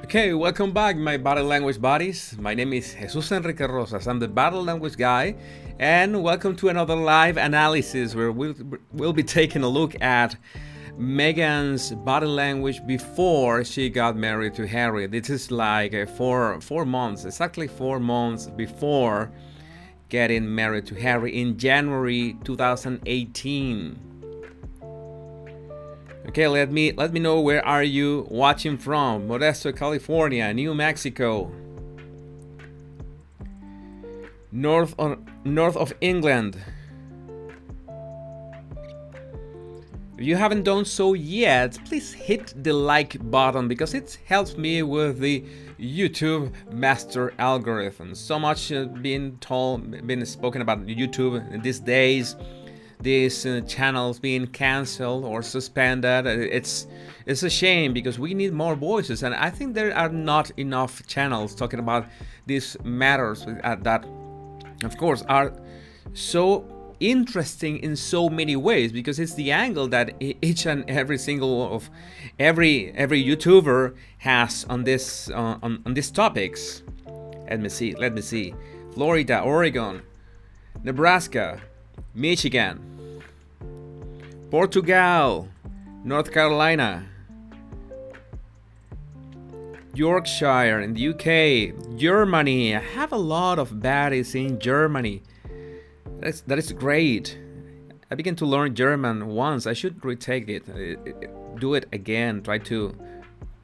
Okay, welcome back, my body language buddies. My name is Jesus Enrique Rosas. I'm the body language guy, and welcome to another live analysis where we'll be taking a look at Meghan's body language before she got married to Harry. This is like 4 months, exactly 4 months before getting married to Harry in January 2018. Okay, let me know where are you watching from. Modesto, California, New Mexico, north of England. If you haven't done so yet, please hit the like button because it helps me with the YouTube master algorithm. So much being spoken about YouTube these days. These channels being canceled or suspended. It's a shame because we need more voices, and I think there are not enough channels talking about these matters that, of course, are so interesting in so many ways because it's the angle that each and every single of every YouTuber has on this on these topics. Let me see. Florida, Oregon, Nebraska, Michigan, Portugal, North Carolina, Yorkshire in the UK, Germany. I have a lot of baddies in Germany. That is great. I began to learn German once. I should retake it, do it again, try to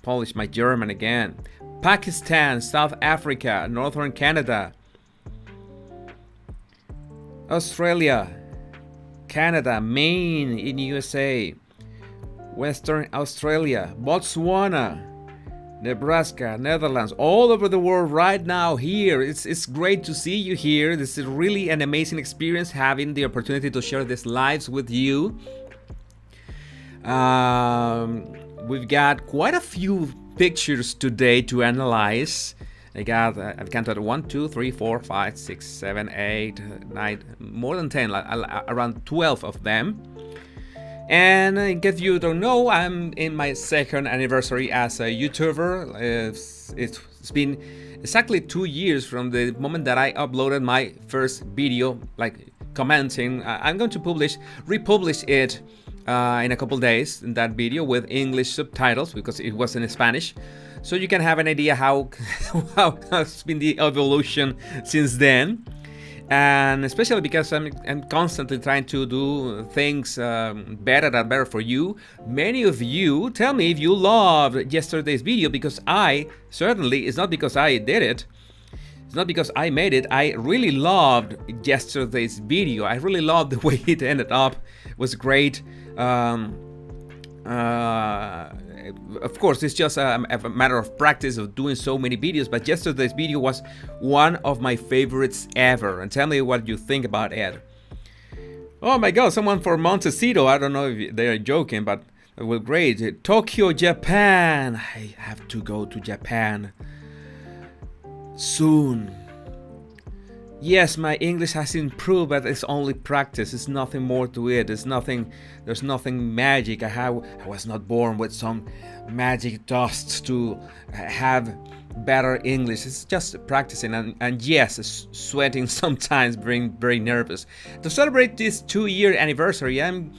polish my German again. Pakistan, South Africa, Northern Canada, Australia, Canada, Maine in USA, Western Australia, Botswana, Nebraska, Netherlands, all over the world right now here. It's great to see you here. This is really an amazing experience having the opportunity to share these lives with you. We've got quite a few pictures today to analyze. I've counted 1, 2, 3, 4, 5, 6, 7, 8, 9, more than 10, around 12 of them. And in case you don't know, I'm in my second anniversary as a YouTuber. It's been exactly 2 years from the moment that I uploaded my first video, like commenting. I'm going to republish it in a couple days, in that video with English subtitles because it was in Spanish. So you can have an idea how has been the evolution since then, and especially because I'm constantly trying to do things better and better for you. Many of you tell me if you loved yesterday's video, because I certainly, it's not because I did it, it's not because I made it. I really loved yesterday's video. I really loved the way it ended up. It was great. Of course, it's just a matter of practice of doing so many videos, but yesterday's video was one of my favorites ever. And tell me what you think about it. Oh my god, someone for Montecito. I don't know if they are joking, but well, great. Tokyo, Japan. I have to go to Japan soon. Yes, my English has improved, but it's only practice. It's nothing more to it. There's nothing magic. I was not born with some magic dust to have better English. It's just practicing, and yes, sweating sometimes, being very nervous. To celebrate this 2-year anniversary, I'm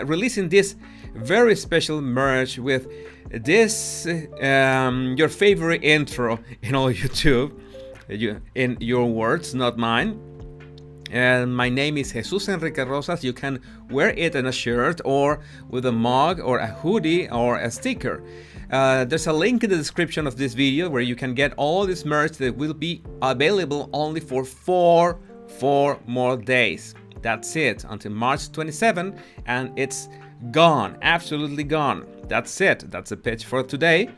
releasing this very special merch with this your favorite intro in all YouTube. In your words, not mine. And my name is Jesus Enrique Rosas. You can wear it in a shirt or with a mug or a hoodie or a sticker. There's a link in the description of this video where you can get all this merch that will be available only for four more days. That's it, until March 27, and it's gone, absolutely gone. That's it. That's the pitch for today.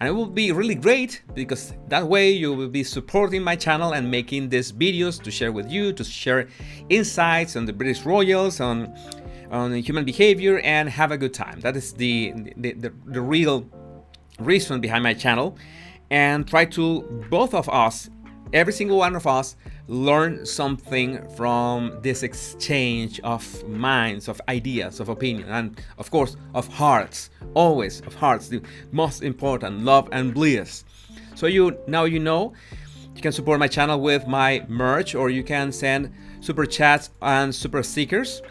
And it will be really great because that way you will be supporting my channel and making these videos to share with you, to share insights on the British royals, on human behavior, and have a good time. That is the real reason behind my channel. And try to, both of us, every single one of us learn something from this exchange of minds, of ideas, of opinion, and of course of hearts. Always of hearts, the most important, love and bliss. So you know, you can support my channel with my merch, or you can send super chats and super stickers.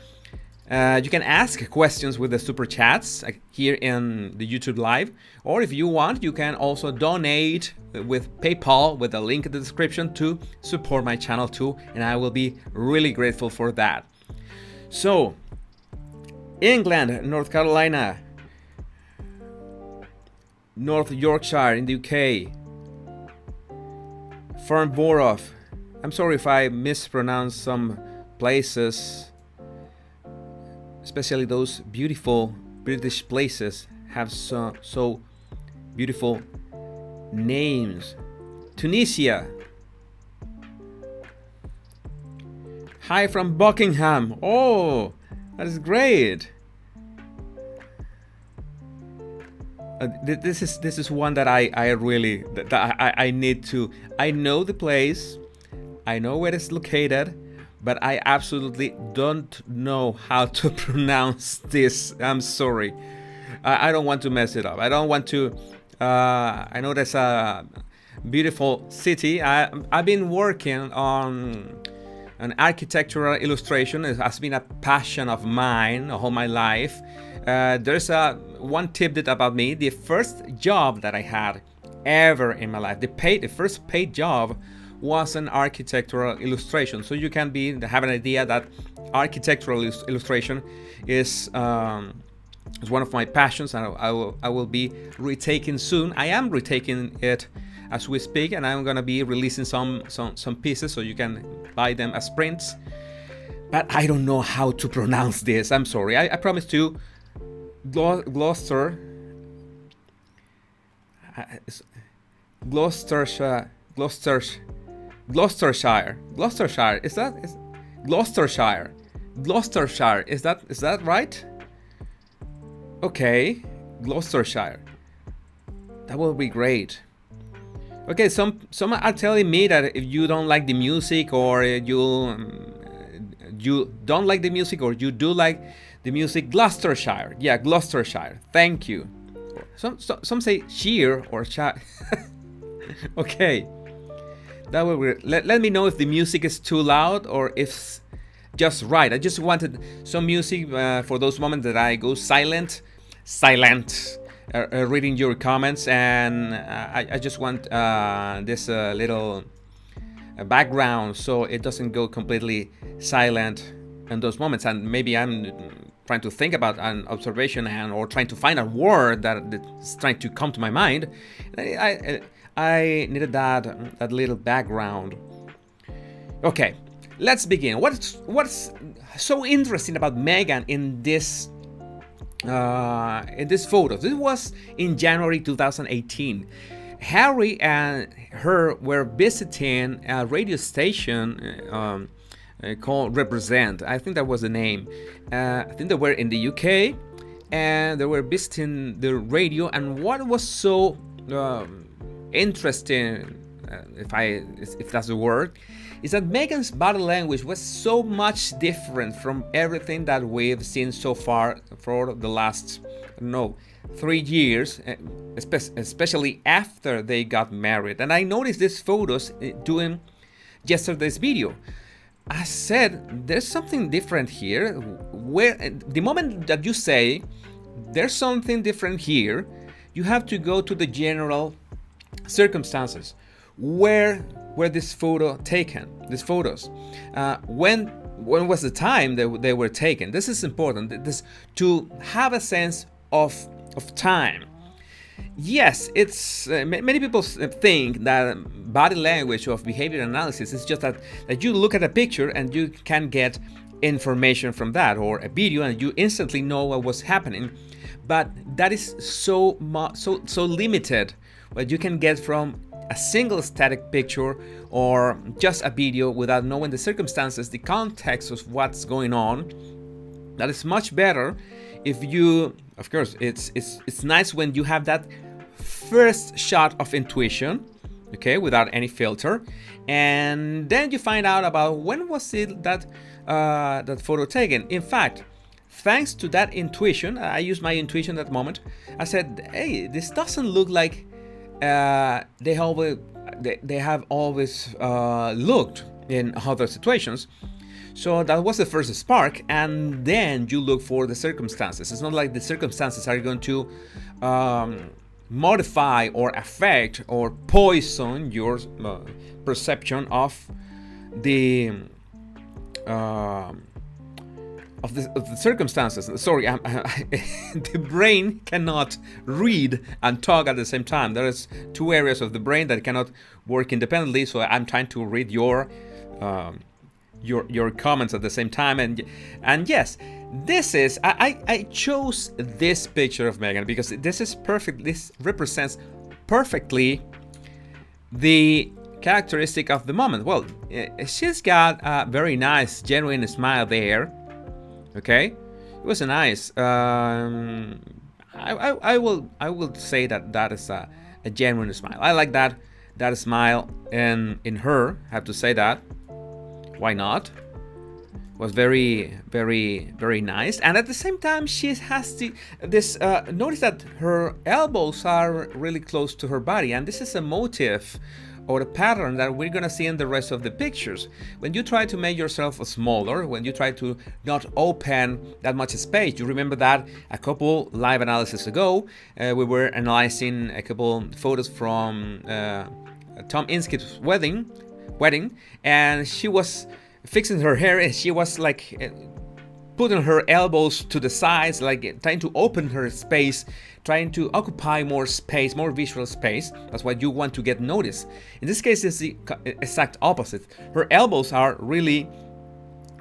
You can ask questions with the super chats here in the YouTube live, or if you want, you can also donate with PayPal with a link in the description to support my channel too, and I will be really grateful for that. So, England, North Carolina, North Yorkshire in the UK, Farnborough. I'm sorry if I mispronounce some places, especially those beautiful British places have so beautiful names. Tunisia. Hi from Buckingham. Oh, that is great. This is one that I really I need to. I know the place, I know where it's located, but I absolutely don't know how to pronounce this. I'm sorry. I don't want to mess it up. I don't want to. I know there's a beautiful city. I've been working on an architectural illustration. It has been a passion of mine all my life. There's one tidbit about me. The first job that I had ever in my life, the first paid job, was an architectural illustration. So you can have an idea that architectural illustration is one of my passions, and I will be retaking soon. I am retaking it as we speak, and I'm gonna be releasing some pieces so you can buy them as prints. But I don't know how to pronounce this. I'm sorry. I promise to Gloucestershire. Is that Gloucestershire? Gloucestershire. Is that right? Okay, Gloucestershire. That will be great. Okay, some are telling me that if you don't like the music, or you don't like the music, or you do like the music, Gloucestershire. Yeah, Gloucestershire. Thank you. Some say sheer or shire. Okay, that will be. Let me know if the music is too loud or if just right. I just wanted some music for those moments that I go silent, reading your comments, and I just want this little background so it doesn't go completely silent in those moments. And maybe I'm trying to think about an observation or trying to find a word that's trying to come to my mind. I needed that little background. Okay, let's begin. What's so interesting about Meghan in this photo? This was in January 2018. Harry and her were visiting a radio station called Represent. I think that was the name. I think they were in the UK, and they were visiting the radio. And what was so interesting, if that's the word, is that Meghan's body language was so much different from everything that we've seen so far for the last, 3 years, especially after they got married. And I noticed these photos doing yesterday's video. I said, there's something different here. Where the moment that you say there's something different here, you have to go to the general circumstances. Where were this photo taken? These photos. When was the time they were taken? This is important. This to have a sense of time. Yes, it's many people think that body language of behavior analysis is just that you look at a picture and you can get information from that, or a video and you instantly know what was happening. But that is so limited what you can get from a single static picture or just a video without knowing the circumstances, the context of what's going on. That is much better if you, of course, it's nice when you have that first shot of intuition, okay, without any filter. And then you find out about when was it that that photo taken. In fact, thanks to that intuition, I used my intuition at that moment. I said, hey, this doesn't look like they have always looked in other situations. So that was the first spark, and then you look for the circumstances. It's not like the circumstances are going to modify or affect or poison your perception the uh, of the circumstances. Sorry, the brain cannot read and talk at the same time. There is two areas of the brain that cannot work independently. So I'm trying to read your comments at the same time. And yes, this is I chose this picture of Meghan because this is perfect. This represents perfectly the characteristic of the moment. Well, she's got a very nice, genuine smile there. Okay, it was a nice. I will say that is a genuine smile. I like that smile in her. I have to say that. Why not? It was very nice, and at the same time she has this. Notice that her elbows are really close to her body, and this is a motif or a pattern that we're gonna see in the rest of the pictures. When you try to make yourself smaller, when you try to not open that much space, you remember that a couple live analysis ago, we were analyzing a couple photos from Tom Inskip's wedding, and she was fixing her hair, and she was like putting her elbows to the sides, like trying to open her space, trying to occupy more space, more visual space. That's what you want to get noticed. In this case, it's the exact opposite. Her elbows are really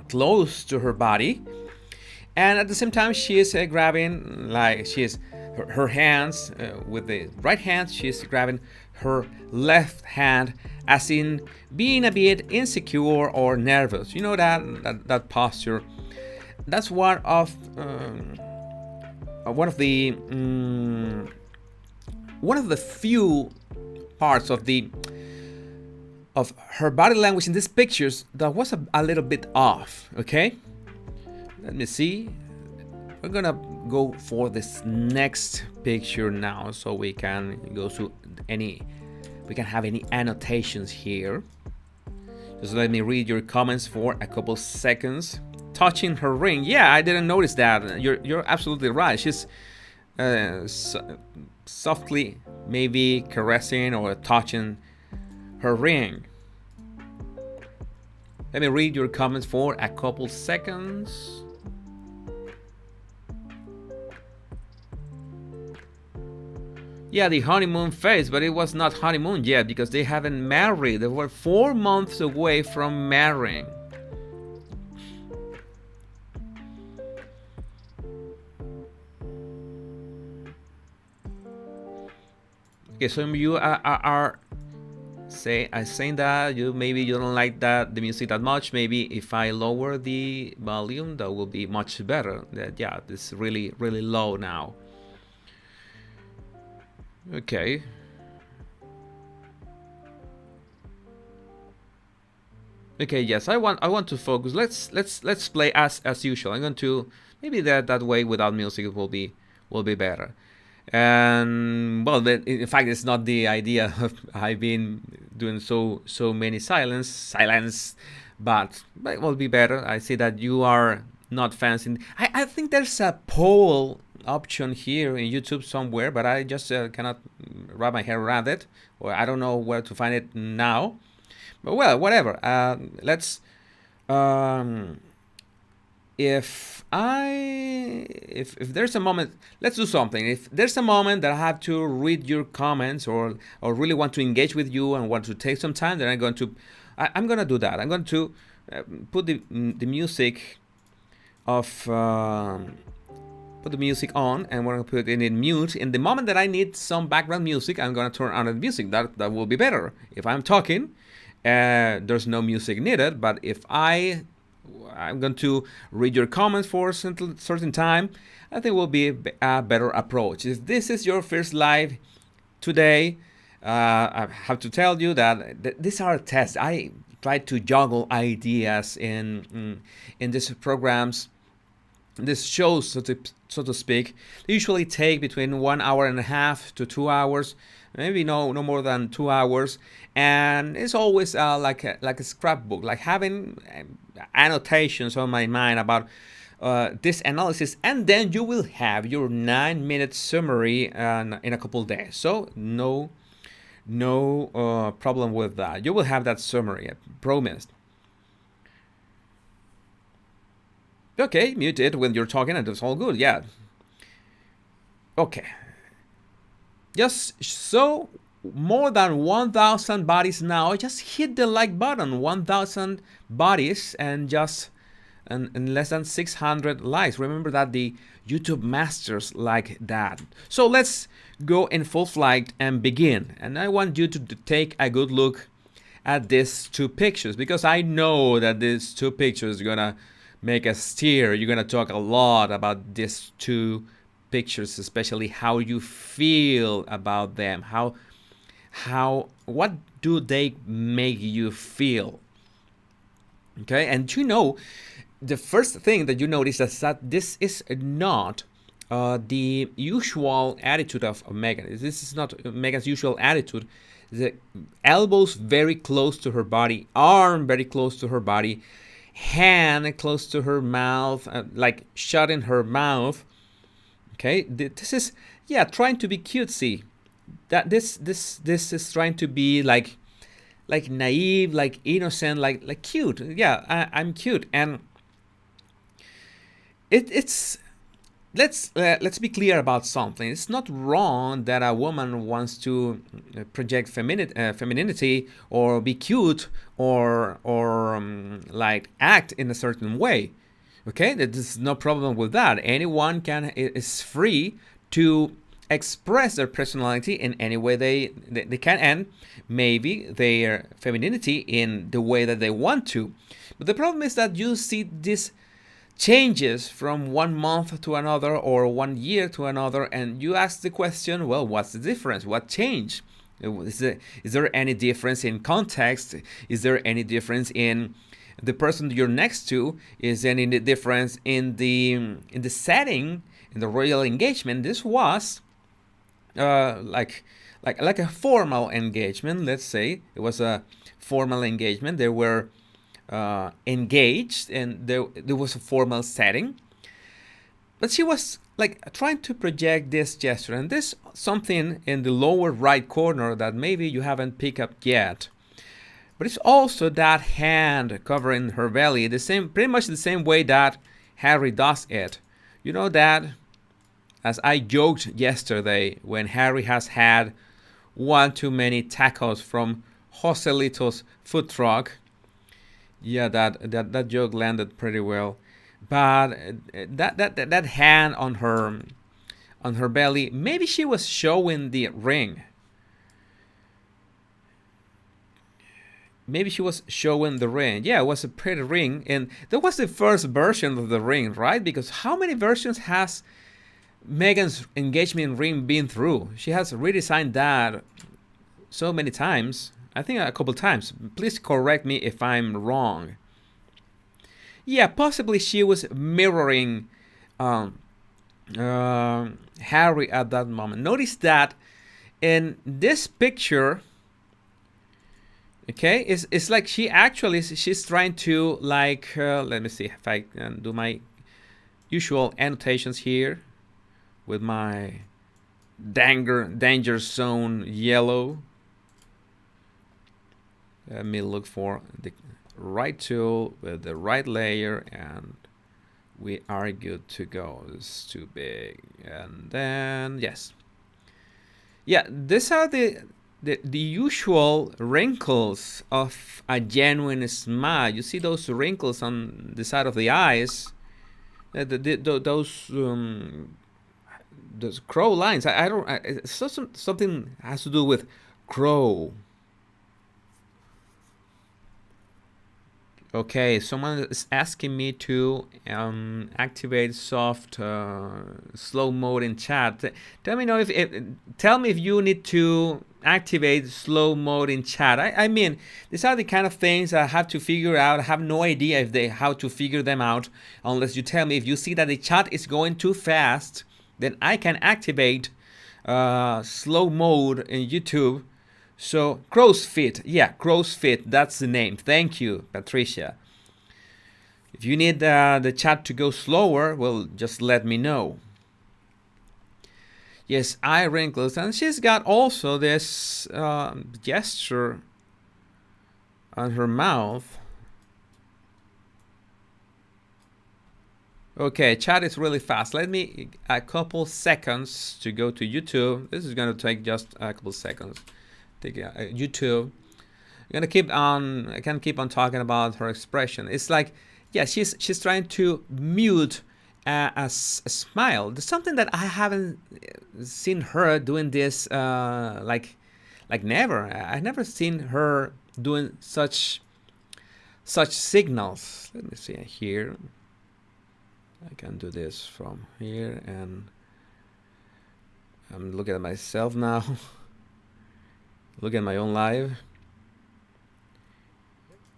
close to her body, and at the same time, she is grabbing, like she is her hands with the right hand. She is grabbing her left hand, as in being a bit insecure or nervous. You know that posture. That's one of the few parts of her body language in these pictures that was a little bit off. Okay, let me see. We're gonna go for this next picture now, so we can go to we can have any annotations here. Just let me read your comments for a couple seconds. Touching her ring, yeah, I didn't notice that. You're absolutely right. She's softly maybe caressing or touching her ring. Let me read your comments for a couple seconds. Yeah, the honeymoon phase, but it was not honeymoon yet because they haven't married. They were 4 months away from marrying. Okay, some of you are saying that maybe you don't like the music that much. Maybe if I lower the volume, that will be much better. Yeah, it's really low now. Okay. Okay, yes, I want to focus. Let's play as usual. I'm going to maybe that way without music it will be better. And well, in fact, it's not the idea of I've been doing so many silence, but it will be better. I see that you are not fancy. I think there's a poll option here in YouTube somewhere, but I just cannot wrap my head around it, or I don't know where to find it now. But well, whatever. Let's. If there's a moment, let's do something. If there's a moment that I have to read your comments or really want to engage with you and want to take some time, then I'm going to do that. I'm going to put the music put the music on, and we're going to put it in mute. In the moment that I need some background music, I'm going to turn on the music. That will be better. If I'm talking, there's no music needed. But if I'm going to read your comments for a certain time, I think it will be a better approach. If this is your first live today, I have to tell you that these are tests. I try to juggle ideas in these programs, these shows, so to speak. They usually take between 1 hour and a half to 2 hours, maybe no more than 2 hours, and it's always like a scrapbook, like having annotations on my mind about this analysis, and then you will have your 9 minute summary in a couple days. So no problem with that. You will have that summary, I promised. Okay, mute it when you're talking, and it's all good. Yeah. Okay. Just so more than 1,000 bodies now. Just hit the like button. 1,000 bodies and just and less than 600 likes. Remember that the YouTube masters like that. So let's go in full flight and begin. And I want you to take a good look at these two pictures, because I know that these two pictures are gonna make us steer. You're gonna talk a lot about these two pictures, especially how you feel about them. What do they make you feel? Okay, and the first thing that you notice is that this is not the usual attitude of Meghan. This is not Meghan's usual attitude. The elbows very close to her body, arm very close to her body, hand close to her mouth, like shut in her mouth. Okay, this is trying to be cutesy. That this is trying to be like naive, like innocent, like cute. Yeah, I'm cute, and it's let's be clear about something. It's not wrong that a woman wants to project femininity or be cute or like act in a certain way. Okay, there's no problem with that. Anyone is free to express their personality in any way they can, and maybe their femininity in the way that they want to. But the problem is that you see this changes from 1 month to another or 1 year to another, and you ask the question, well, what's the difference? What changed? Is there any difference in context? Is there any difference in the person you're next to? Is there any difference in the setting, in the royal engagement? This was like a formal engagement. Let's say it was a formal engagement. They were engaged, and there was a formal setting. But she was like trying to project this gesture, and there's something in the lower right corner that maybe you haven't picked up yet. But it's also that hand covering her belly, pretty much the same way that Harry does it. You know that, as I joked yesterday, when Harry has had one too many tacos from Joselito's food truck. Yeah, that joke landed pretty well. But that hand on her belly, maybe she was showing the ring. Maybe she was showing the ring. Yeah, it was a pretty ring, and that was the first version of the ring, right? Because how many versions has Meghan's engagement ring been through? She has redesigned that so many times. I think a couple times. Please correct me if I'm wrong. Yeah, possibly she was mirroring Harry at that moment. Notice that in this picture, okay, it's like she's trying to let me see if I can do my usual annotations here with my danger zone yellow. Let me look for the right tool with the right layer, and we are good to go. It's too big. And then, yes. Yeah, these are the usual wrinkles of a genuine smile. You see those wrinkles on the side of the eyes, those crow lines. I don't. Something has to do with crow. Okay, someone is asking me to activate soft slow mode in chat. Tell me know tell me if you need to activate slow mode in chat. I mean, these are the kind of things I have to figure out. I have no idea if they how to figure them out unless you tell me. If you see that the chat is going too fast, then I can activate slow mode in YouTube. So crow's feet, yeah, crow's feet, that's the name. Thank you, Patricia. If you need the chat to go slower, well, just let me know. Yes, eye wrinkles, and she's got also this gesture on her mouth. Okay, chat is really fast. Let me a couple seconds to go to YouTube. This is going to take just a couple seconds. Take YouTube. I'm gonna keep on. I can keep on talking about her expression. It's like, yeah, she's trying to mute a smile. There's something that I haven't seen her doing this like never. I've never seen her doing such signals. Let me see here. I can do this from here, and I'm looking at myself now. Look at my own live.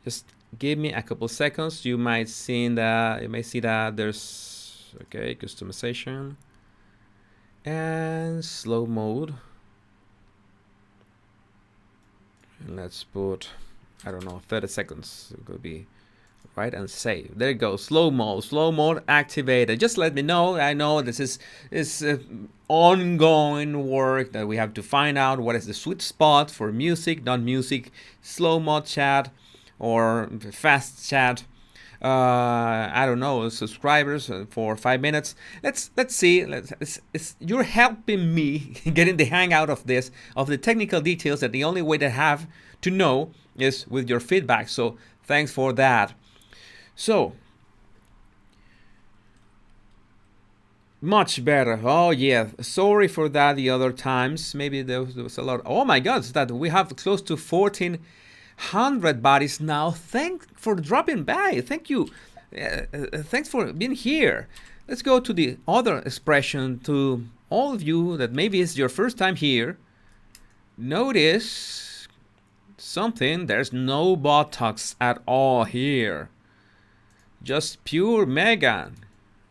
Just give me a couple seconds. You might see that there's okay, customization and slow mode. And let's put, I don't know, 30 seconds. It could be right, and save. There you go. Slow mode activated. Just let me know. I know this is ongoing work that we have to find out what is the sweet spot for music, non-music, slow mode chat or fast chat. I don't know, subscribers for 5 minutes. Let's see. You're helping me getting the hang out of this, of the technical details, that the only way to have to know is with your feedback. So thanks for that. So much better. Oh yeah, sorry for that the other times. Maybe there was a lot. Oh my God, that we have close to 1,400 bodies now. Thanks for dropping by. Thank you. Thanks for being here. Let's go to the other expression. To all of you that maybe it's your first time here, notice something. There's no Botox at all here. Just pure Meghan.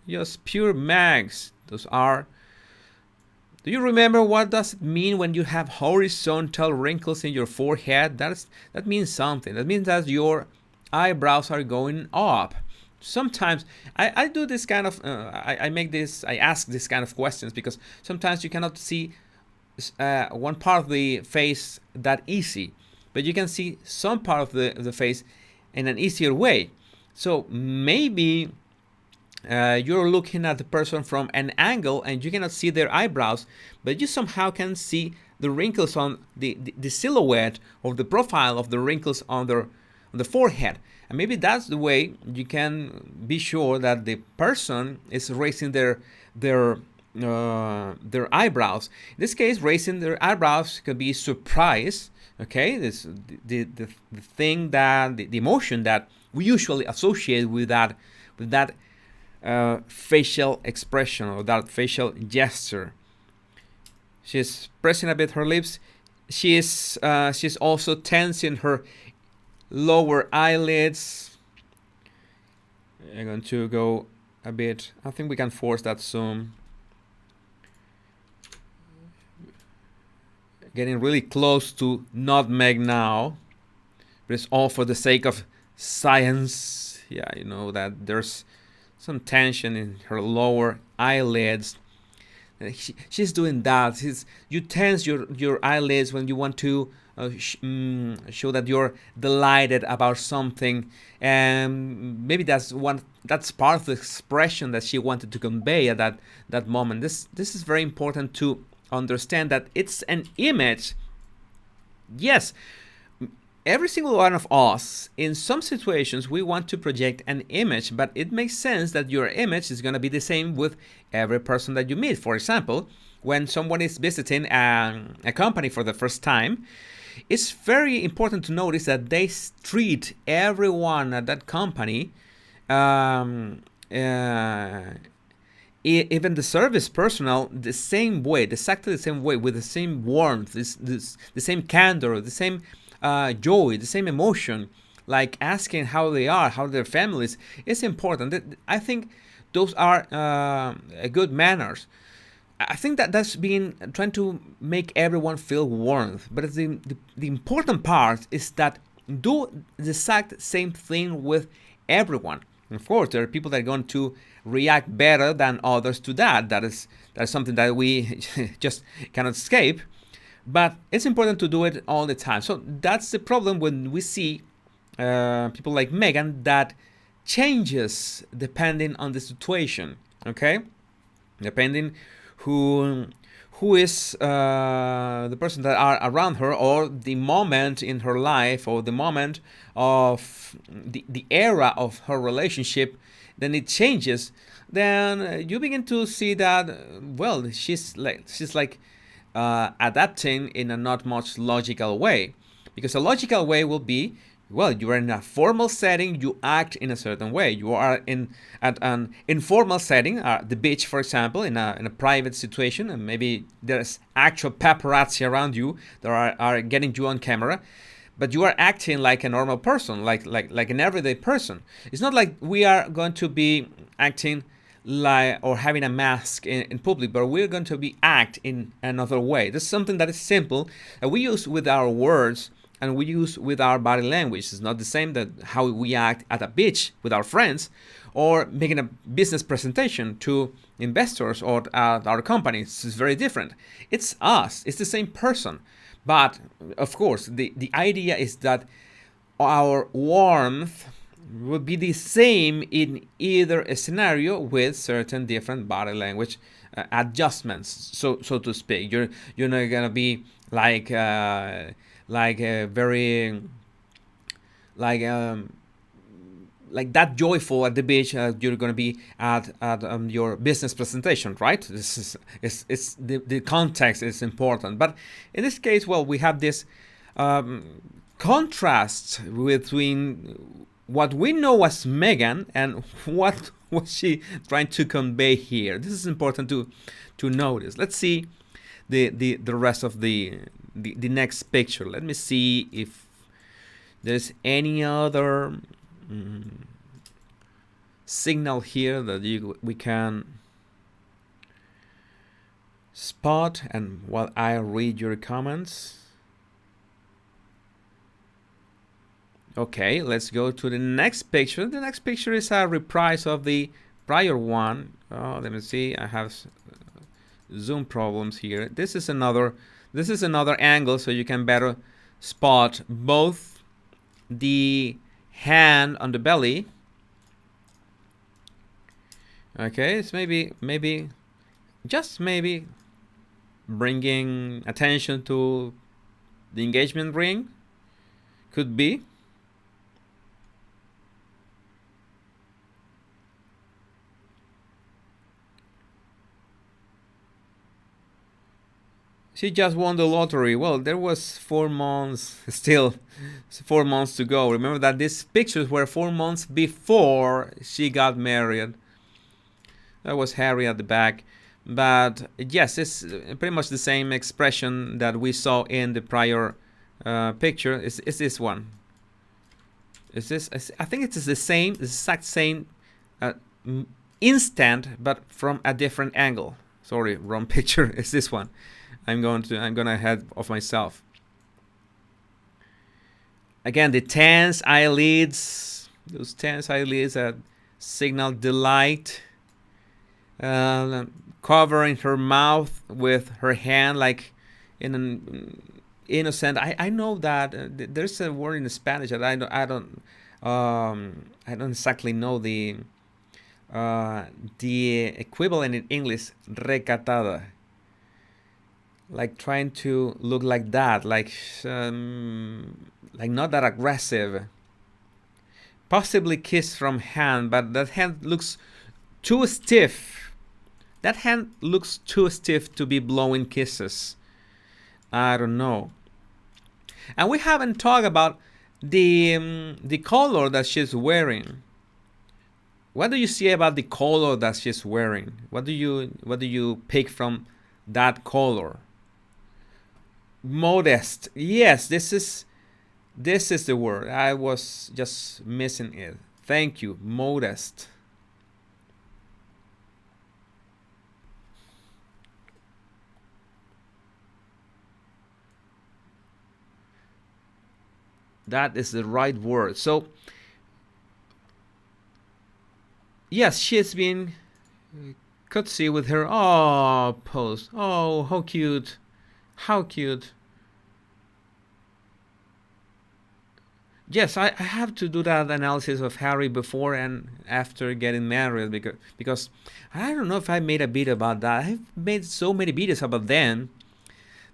Just pure Mags. Those are. Do you remember what does it mean when you have horizontal wrinkles in your forehead? That means something. That means that your eyebrows are going up. Sometimes I do this kind of I ask this kind of questions because sometimes you cannot see one part of the face that easy, but you can see some part of the face in an easier way. So maybe you're looking at the person from an angle and you cannot see their eyebrows, but you somehow can see the wrinkles on the silhouette or the profile of the wrinkles on the forehead. And maybe that's the way you can be sure that the person is raising their eyebrows. In this case, raising their eyebrows could be surprise. Okay, this the thing that the emotion that we usually associate with that facial expression or that facial gesture. She's pressing a bit her lips. She's also tensing her lower eyelids. I'm going to go a bit. I think we can force that zoom. Getting really close to nutmeg now, but it's all for the sake of science. Yeah, you know that there's some tension in her lower eyelids. She's doing that. You tense your eyelids when you want to show that you're delighted about something, and maybe that's part of the expression that she wanted to convey at that moment. This is very important to understand, that it's an image. Yes, every single one of us, in some situations, we want to project an image, but it makes sense that your image is going to be the same with every person that you meet. For example, when someone is visiting a company for the first time, it's very important to notice that they treat everyone at that company, um, uh, even the service personnel, the same way, exactly the same way, with the same warmth, the same candor, the same joy, the same emotion, like asking how they are, how their families. Is important. I think those are good manners. I think that that's been trying to make everyone feel warmth. But the important part is that do the exact same thing with everyone. Of course, there are people that are going to react better than others to that. That is something that we just cannot escape. But it's important to do it all the time. So that's the problem when we see people like Meghan that changes depending on the situation. Okay, depending who who is the person that are around her, or the moment in her life, or the moment of the era of her relationship, then it changes. Then you begin to see that well, she's like adapting in a not much logical way, because a logical way will be, well, you are in a formal setting, you act in a certain way. You are in at an informal setting, the beach, for example, in a private situation, and maybe there's actual paparazzi around you that are getting you on camera, but you are acting like a normal person, like an everyday person. It's not like we are going to be acting like or having a mask in public, but we're going to be act in another way. This is something that is simple, and we use with our words and we use with our body language. It's not the same that how we act at a beach with our friends, or making a business presentation to investors or at our companies. It's very different. It's us. It's the same person. But of course, the idea is that our warmth would be the same in either a scenario with certain different body language adjustments, so to speak. You're not gonna be like a very like that joyful at the beach. You're going to be at your business presentation, right? This is it's the context is important. But in this case, well, we have this contrast between what we know as Meghan and what was she trying to convey here. This is important to notice. Let's see the rest of the next picture. Let me see if there's any other signal here that we can spot, and while I read your comments. Okay, let's go to the next picture. The next picture is a reprise of the prior one. Oh, let me see. I have zoom problems here. This is another angle, so you can better spot both the hand on the belly. Okay, it's maybe just maybe bringing attention to the engagement ring. Could be. She just won the lottery. Well, there was 4 months, still 4 months to go. Remember that these pictures were 4 months before she got married. That was Harry at the back. But yes, it's pretty much the same expression that we saw in the prior picture. Is this one? Is this? I think it is the exact same instant, but from a different angle. Sorry, wrong picture. It's this one. I'm gonna ahead of myself. Again, the tense eyelids, those tense eyelids that signal delight. Covering her mouth with her hand, like in an innocent. I know that there's a word in Spanish that I don't exactly know the equivalent in English. Recatada. Like trying to look like that, like not that aggressive. Possibly kiss from hand, but that hand looks too stiff. That hand looks too stiff to be blowing kisses. I don't know. And we haven't talked about the color that she's wearing. What do you see about the color that she's wearing? What do you pick from that color? Modest. Yes, this is the word. I was just missing it. Thank you. Modest. That is the right word. So, yes, she's been courtesy with her pose. Oh, how cute. How cute. Yes, I have to do that analysis of Harry before and after getting married because I don't know if I made a video about that. I've made so many videos about them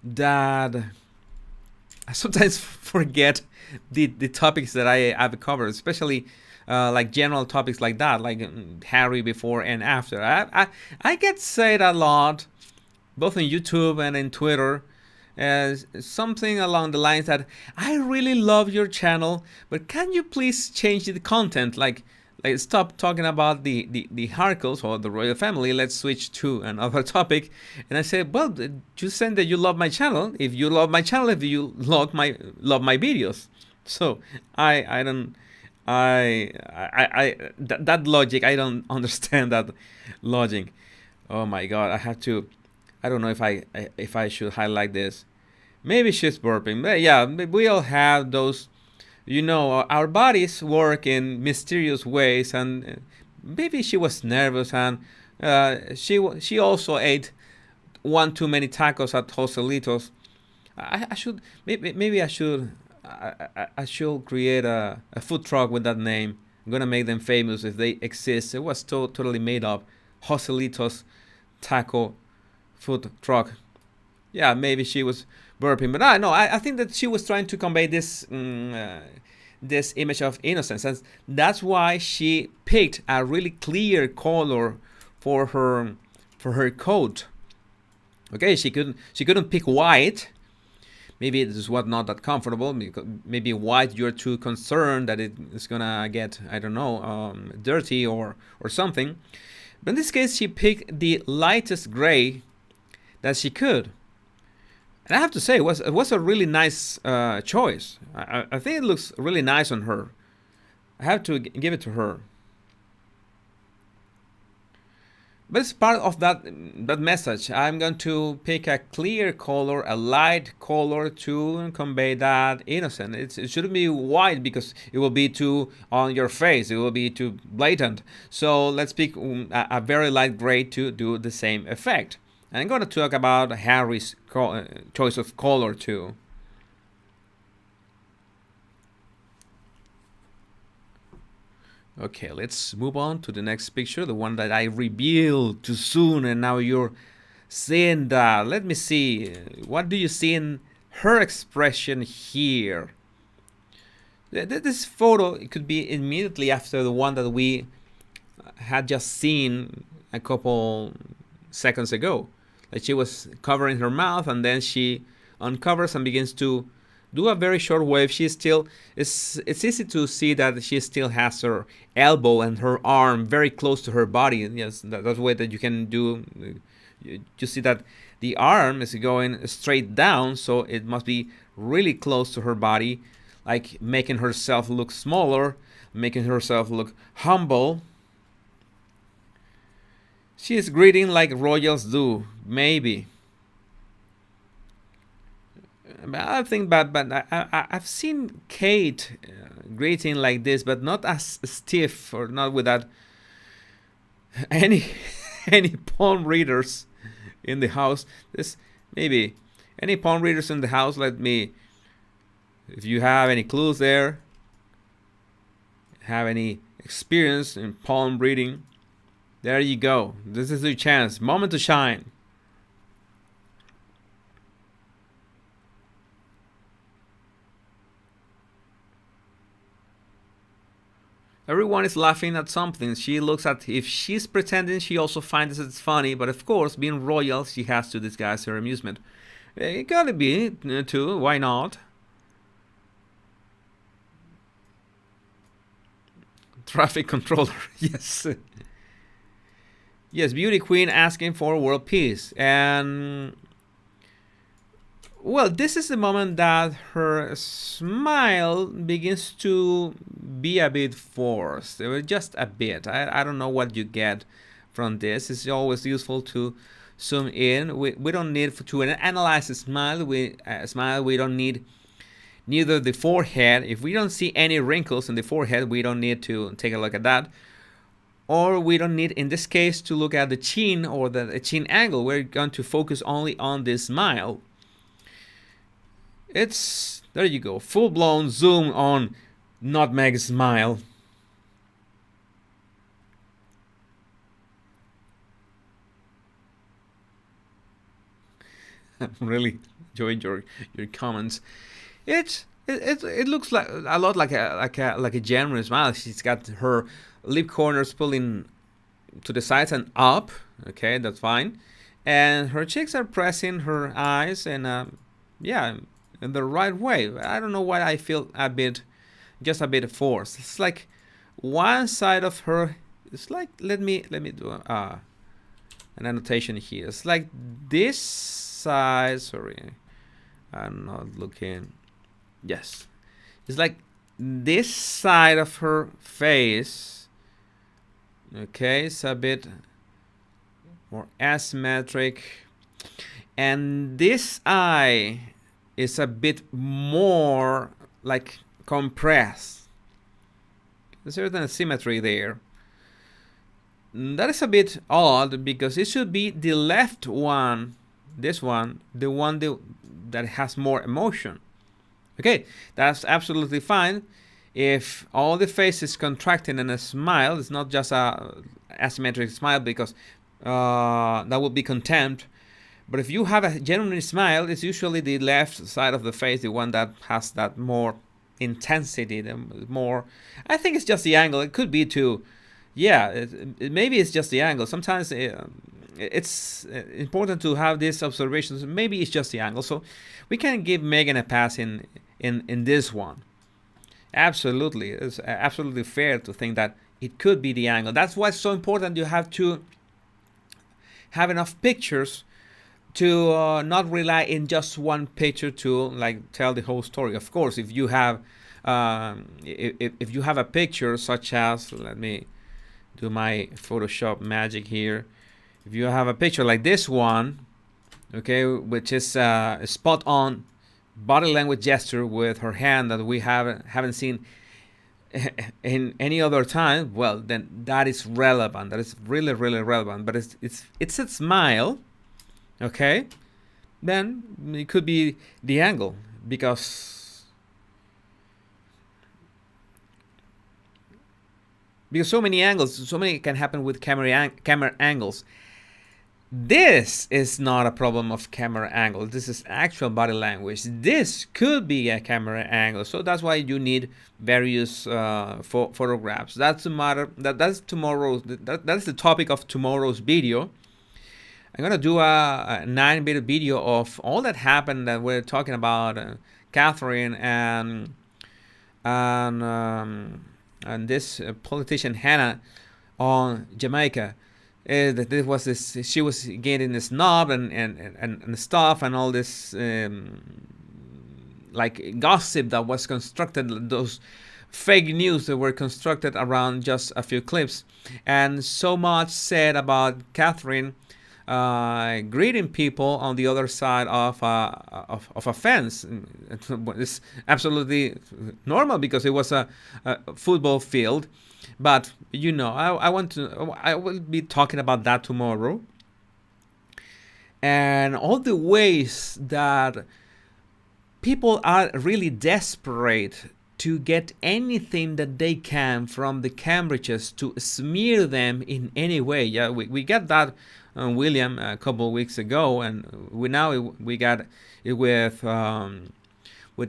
that I sometimes forget the topics that I've covered, especially like general topics like that, like Harry before and after. I get said a lot, both on YouTube and in Twitter, as something along the lines that I really love your channel, but can you please change the content? Like stop talking about the Harkles or the royal family. Let's switch to another topic. And I said, well, you said that you love my channel. If you love my channel, if you love my videos, so I don't. That logic, I don't understand that logic. Oh my god, I have to. I don't know if I should highlight this. Maybe she's burping. But yeah, we all have those. Our bodies work in mysterious ways, and maybe she was nervous, and she also ate one too many tacos at Joselitos. I should maybe I should create a food truck with that name. I'm gonna make them famous if they exist. It was totally made up. Joselitos taco food truck. Yeah, maybe she was burping, but I think that she was trying to convey this image of innocence, and that's why she picked a really clear color for her coat. Okay, she couldn't pick white. Maybe this was not that comfortable. Maybe white, you're too concerned that it is gonna get, I don't know, dirty or something. But in this case, she picked the lightest gray that she could. And I have to say, it was a really nice choice. I think it looks really nice on her. I have to give it to her. But it's part of that message. I'm going to pick a clear color, a light color to convey that innocence. It shouldn't be white because it will be too on your face. It will be too blatant. So let's pick a very light gray to do the same effect. And I'm going to talk about Harry's choice of color too. Okay, let's move on to the next picture, the one that I revealed too soon, and now you're seeing that. Let me see. What do you see in her expression here? This photo, it could be immediately after the one that we had just seen a couple seconds ago. Like she was covering her mouth, and then she uncovers and begins to do a very short wave. It's easy to see that she still has her elbow and her arm very close to her body. And yes, that's the way that you can do. You see that the arm is going straight down, so it must be really close to her body, like making herself look smaller, making herself look humble. She is greeting like royals do, maybe. I think, but I've seen Kate greeting like this, but not as stiff or not with that any any palm readers in the house. This maybe any palm readers in the house. Let me, if you have any clues there, have any experience in palm reading, there you go. This is your chance, moment to shine. Everyone is laughing at something. She looks at, if she's pretending, she also finds it funny. But of course, being royal, she has to disguise her amusement. It gotta be too. Why not? Traffic controller. Yes. Yes, beauty queen asking for world peace. And well, this is the moment that her smile begins to be a bit forced. Just a bit. I don't know what you get from this. It's always useful to zoom in. We don't need to analyze a smile. We don't need neither the forehead. If we don't see any wrinkles in the forehead, we don't need to take a look at that. Or we don't need, in this case, to look at the chin or the chin angle. We're going to focus only on the smile. It's, there you go, full-blown zoom on Nutmeg smile. I'm really enjoying your comments. It looks like a lot like a genuine smile. She's got her lip corners pulling to the sides and up. Okay, that's fine. And her cheeks are pressing her eyes, and yeah, in the right way. I don't know why I feel just a bit forced. It's like one side of her. It's like let me do an annotation here. It's like this side. Sorry, I'm not looking. Yes, it's like this side of her face. Okay, it's a bit more asymmetric, and this eye is a bit more like compressed. There's a certain asymmetry there. That is a bit odd because it should be the left one, this one, the one that has more emotion. Okay, that's absolutely fine. If all the face is contracting and a smile, it's not just a asymmetric smile because that would be contempt. But if you have a genuine smile, it's usually the left side of the face, the one that has that more intensity, the more. I think it's just the angle. It could be too. Yeah, maybe it's just the angle. Sometimes it's important to have these observations. Maybe it's just the angle. So we can give Meghan a pass in this one. Absolutely, it's absolutely fair to think that it could be the angle. That's why it's so important. You have to have enough pictures to not rely in just one picture to like tell the whole story. Of course, if you have if you have a picture such as, let me do my Photoshop magic here. If you have a picture like this one, okay, which is a spot on body language gesture with her hand that we haven't seen in any other time, well, then that is relevant. That is really relevant. But it's a smile. Okay, then it could be the angle because so many angles, so many can happen with camera angles. This is not a problem of camera angle. This is actual body language. This could be a camera angle. So that's why you need various photographs. That's the matter. That's tomorrow's. That's the topic of tomorrow's video. I'm gonna do a 9-minute video of all that happened that we're talking about Catherine and this politician Hannah on Jamaica. That this was this, she was getting this knob and stuff and all this like gossip that was constructed, those fake news that were constructed around just a few clips, and so much said about Catherine greeting people on the other side of a fence. It's absolutely normal because it was a football field. But you know, I will be talking about that tomorrow, and all the ways that people are really desperate to get anything that they can from the Cambridges to smear them in any way. Yeah, we got that on William a couple of weeks ago, and we got it with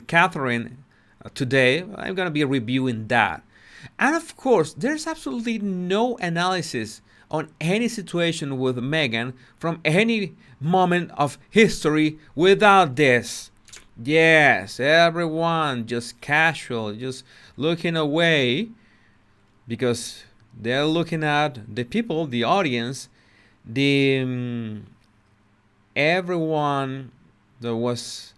Catherine today. I'm gonna be reviewing that. And of course, there's absolutely no analysis on any situation with Meghan from any moment of history without this. Yes, everyone just casual, just looking away because they're looking at the people, the audience, the everyone that was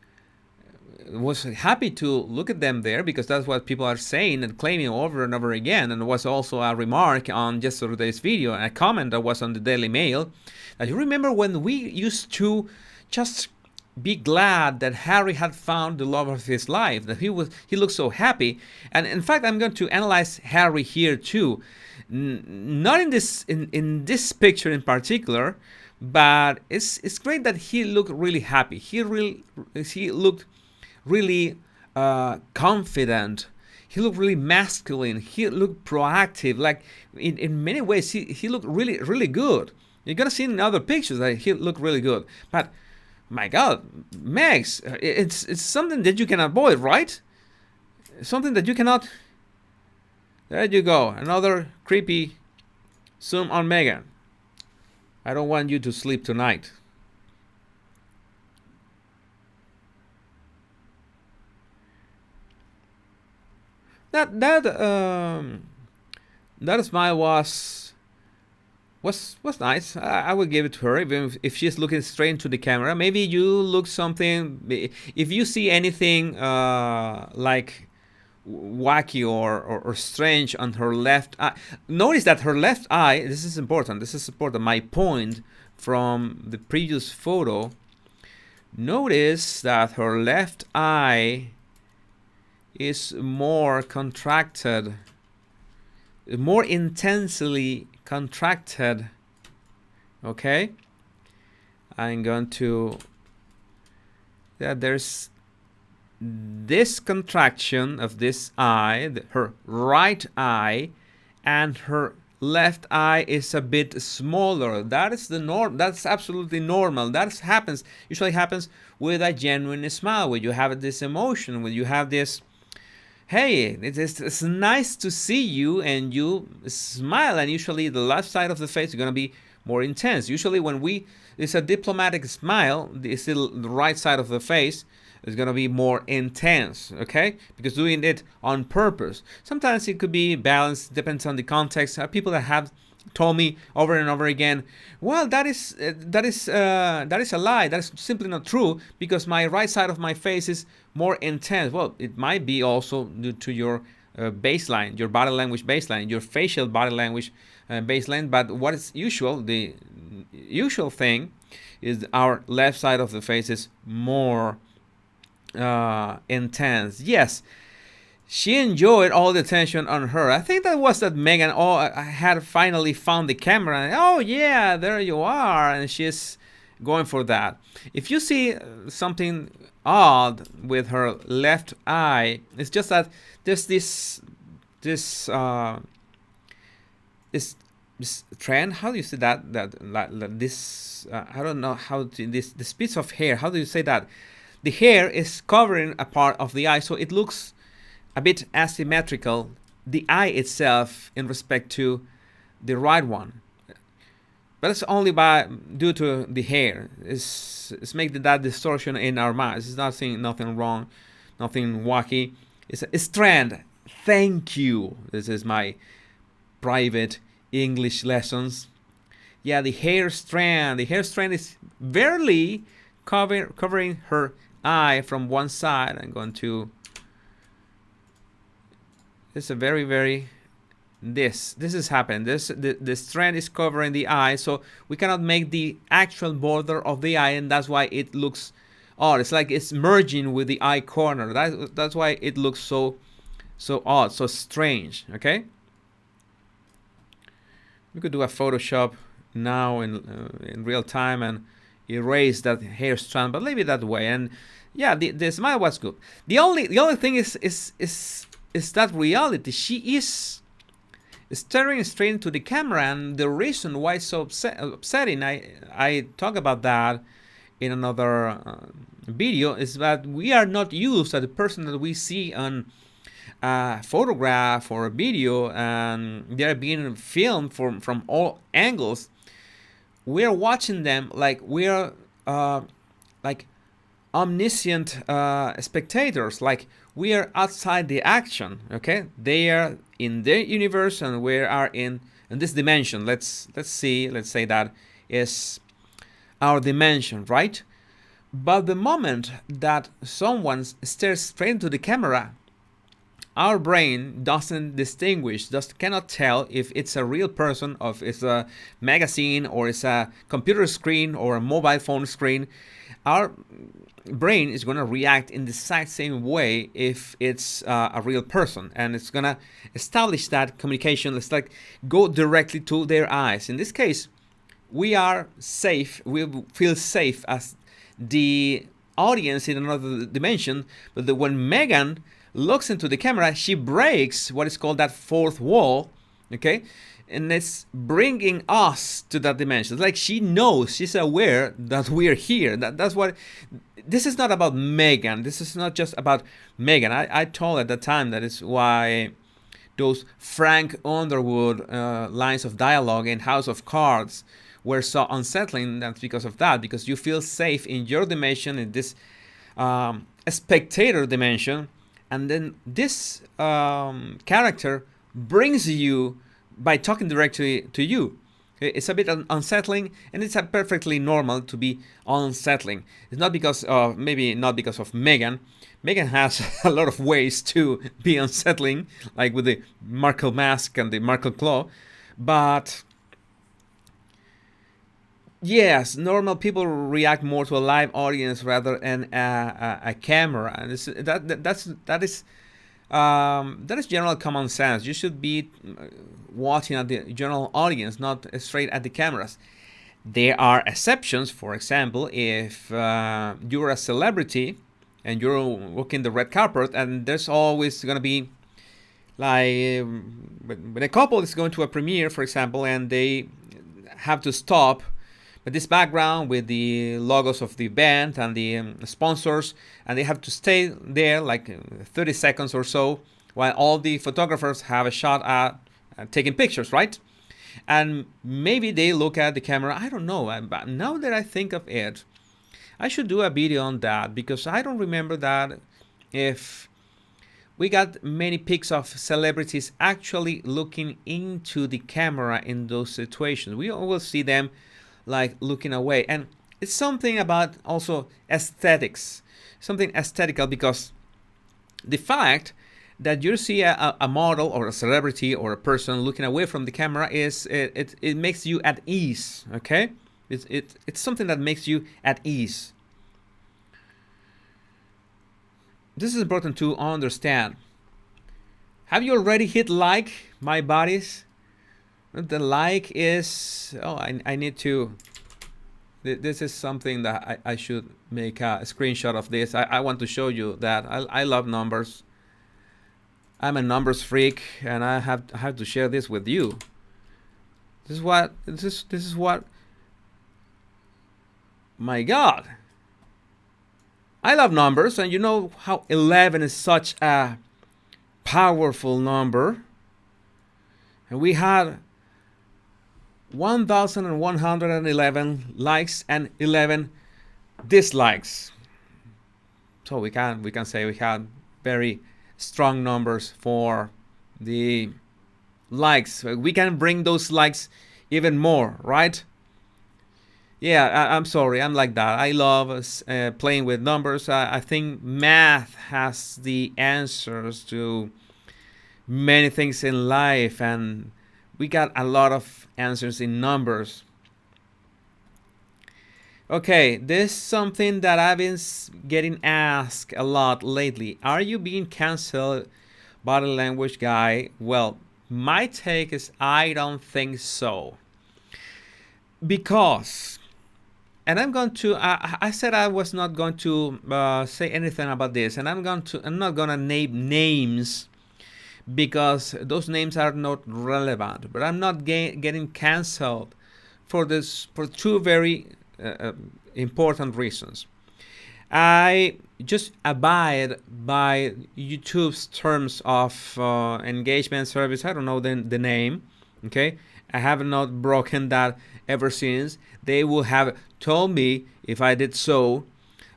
happy to look at them there, because that's what people are saying and claiming over and over again. And there was also a remark on yesterday's video, a comment that was on the Daily Mail, that you remember when we used to just be glad that Harry had found the love of his life, that he looked so happy. And in fact, I'm going to analyze Harry here too, not in this picture in particular, but it's great that he looked really happy. He looked really confident. He looked really masculine. He looked proactive. Like in many ways, he looked really, really good. You're gonna see in other pictures that he looked really good. But my God, Megs, it's something that you can avoid, right? Something that you cannot. There you go. Another creepy zoom on Meghan. I don't want you to sleep tonight. That smile was nice. I would give it to her, even if she's looking straight into the camera. Maybe you look something. If you see anything like wacky or strange on her left eye, notice that her left eye. This is important. This is important. My point from the previous photo. Notice that her left eye is more contracted, more intensely contracted. Okay, I'm going to, yeah, there's this contraction of this eye, her right eye, and her left eye is a bit smaller. That is the norm. That's absolutely normal. That usually happens with a genuine smile, where you have this emotion, where you have this, hey, it's nice to see you, and you smile, and usually the left side of the face is going to be more intense. Usually when it's a diplomatic smile, the right side of the face is going to be more intense, okay? Because doing it on purpose. Sometimes it could be balanced, depends on the context. People that have told me over and over again, well, that is a lie. That is simply not true, because my right side of my face is more intense. Well, it might be also due to your baseline, your body language baseline, your facial body language baseline. But what is usual, the usual thing, is our left side of the face is more intense. Yes, she enjoyed all the attention on her. I think that was that Meghan had finally found the camera, and oh yeah, there you are, and she's going for that. If you see something odd with her left eye, it's just that there's this trend. How do you say that? This I don't know how to, this piece of hair. How do you say that? The hair is covering a part of the eye, so it looks a bit asymmetrical, the eye itself, in respect to the right one. But it's only due to the hair. It's making that distortion in our minds. It's nothing wrong, nothing wacky. It's a trend. Thank you. This is my private English lessons. Yeah, the hair strand. The hair strand is barely covering her eye from one side. I'm going to. It's a very this is happening. The strand is covering the eye, so we cannot make the actual border of the eye, and that's why it looks odd. It's like it's merging with the eye corner. That's why it looks so odd, so strange. Okay, we could do a Photoshop now in real time and erase that hair strand, but leave it that way. And yeah, the smile was good. The only thing is that reality. She is staring straight into the camera, and the reason why it's so upsetting, I talk about that in another video, is that we are not used to the person that we see on a photograph or a video, and they're being filmed from all angles. We're watching them like we're like omniscient spectators. Like we are outside the action. Okay, they are in their universe, and we are in this dimension. Let's see. Let's say that is our dimension, right? But the moment that someone stares straight into the camera, our brain doesn't distinguish, just cannot tell if it's a real person, or if it's a magazine, or it's a computer screen, or a mobile phone screen. Our brain is going to react in the exact same way if it's a real person, and it's going to establish that communication. Let's like go directly to their eyes. In this case, we are safe. We feel safe as the audience in another dimension. But when Meghan looks into the camera, she breaks what is called that fourth wall, okay? And it's bringing us to that dimension. It's like she knows, she's aware that we're here. That's what. This is not about Meghan. This is not just about Meghan. I told at the time that is why those Frank Underwood lines of dialogue in House of Cards were so unsettling. That's because of that, because you feel safe in your dimension, in this spectator dimension, and then this character brings you by talking directly to you. It's a bit unsettling, and it's perfectly normal to be unsettling. It's not because of, maybe not because of Meghan. Meghan has a lot of ways to be unsettling, like with the Markle mask and the Markle claw, but yes, normal people react more to a live audience rather than a camera, and that is general common sense. You should be watching at the general audience, not straight at the cameras. There are exceptions. For example, if you're a celebrity and you're walking the red carpet, and there's always going to be like when a couple is going to a premiere, for example, and they have to stop with this background with the logos of the band and the sponsors, and they have to stay there like 30 seconds or so while all the photographers have a shot at taking pictures, right? And maybe they look at the camera. I don't know. But now that I think of it, I should do a video on that, because I don't remember that if we got many pics of celebrities actually looking into the camera in those situations. We always see them like looking away, and it's something about also aesthetics, something aesthetical, because the fact that you see a model or a celebrity or a person looking away from the camera is it makes you at ease. Okay, it's something that makes you at ease. This is important to understand. Have you already hit like, my buddies? The like is, I need to, this is something that I should make a screenshot of this. I want to show you that I love numbers. I'm a numbers freak, and I have to share this with you. This is what, my God. I love numbers, and you know how 11 is such a powerful number. And we had 1,111 likes and 11 dislikes. So we can say we had very strong numbers for the likes. We can bring those likes even more, right? Yeah, I'm sorry, I'm like that. I love playing with numbers. I think math has the answers to many things in life, and we got a lot of answers in numbers. Okay, this is something that I've been getting asked a lot lately. Are you being canceled, body language guy? Well, my take is I don't think so. Because, and I'm going to, I said I was not going to say anything about this, and I'm not going to name names, because those names are not relevant. But I'm not getting canceled for two very important reasons. I just abide by YouTube's terms of engagement service. I don't know the name. Okay, I have not broken that ever since. They will have told me if I did so.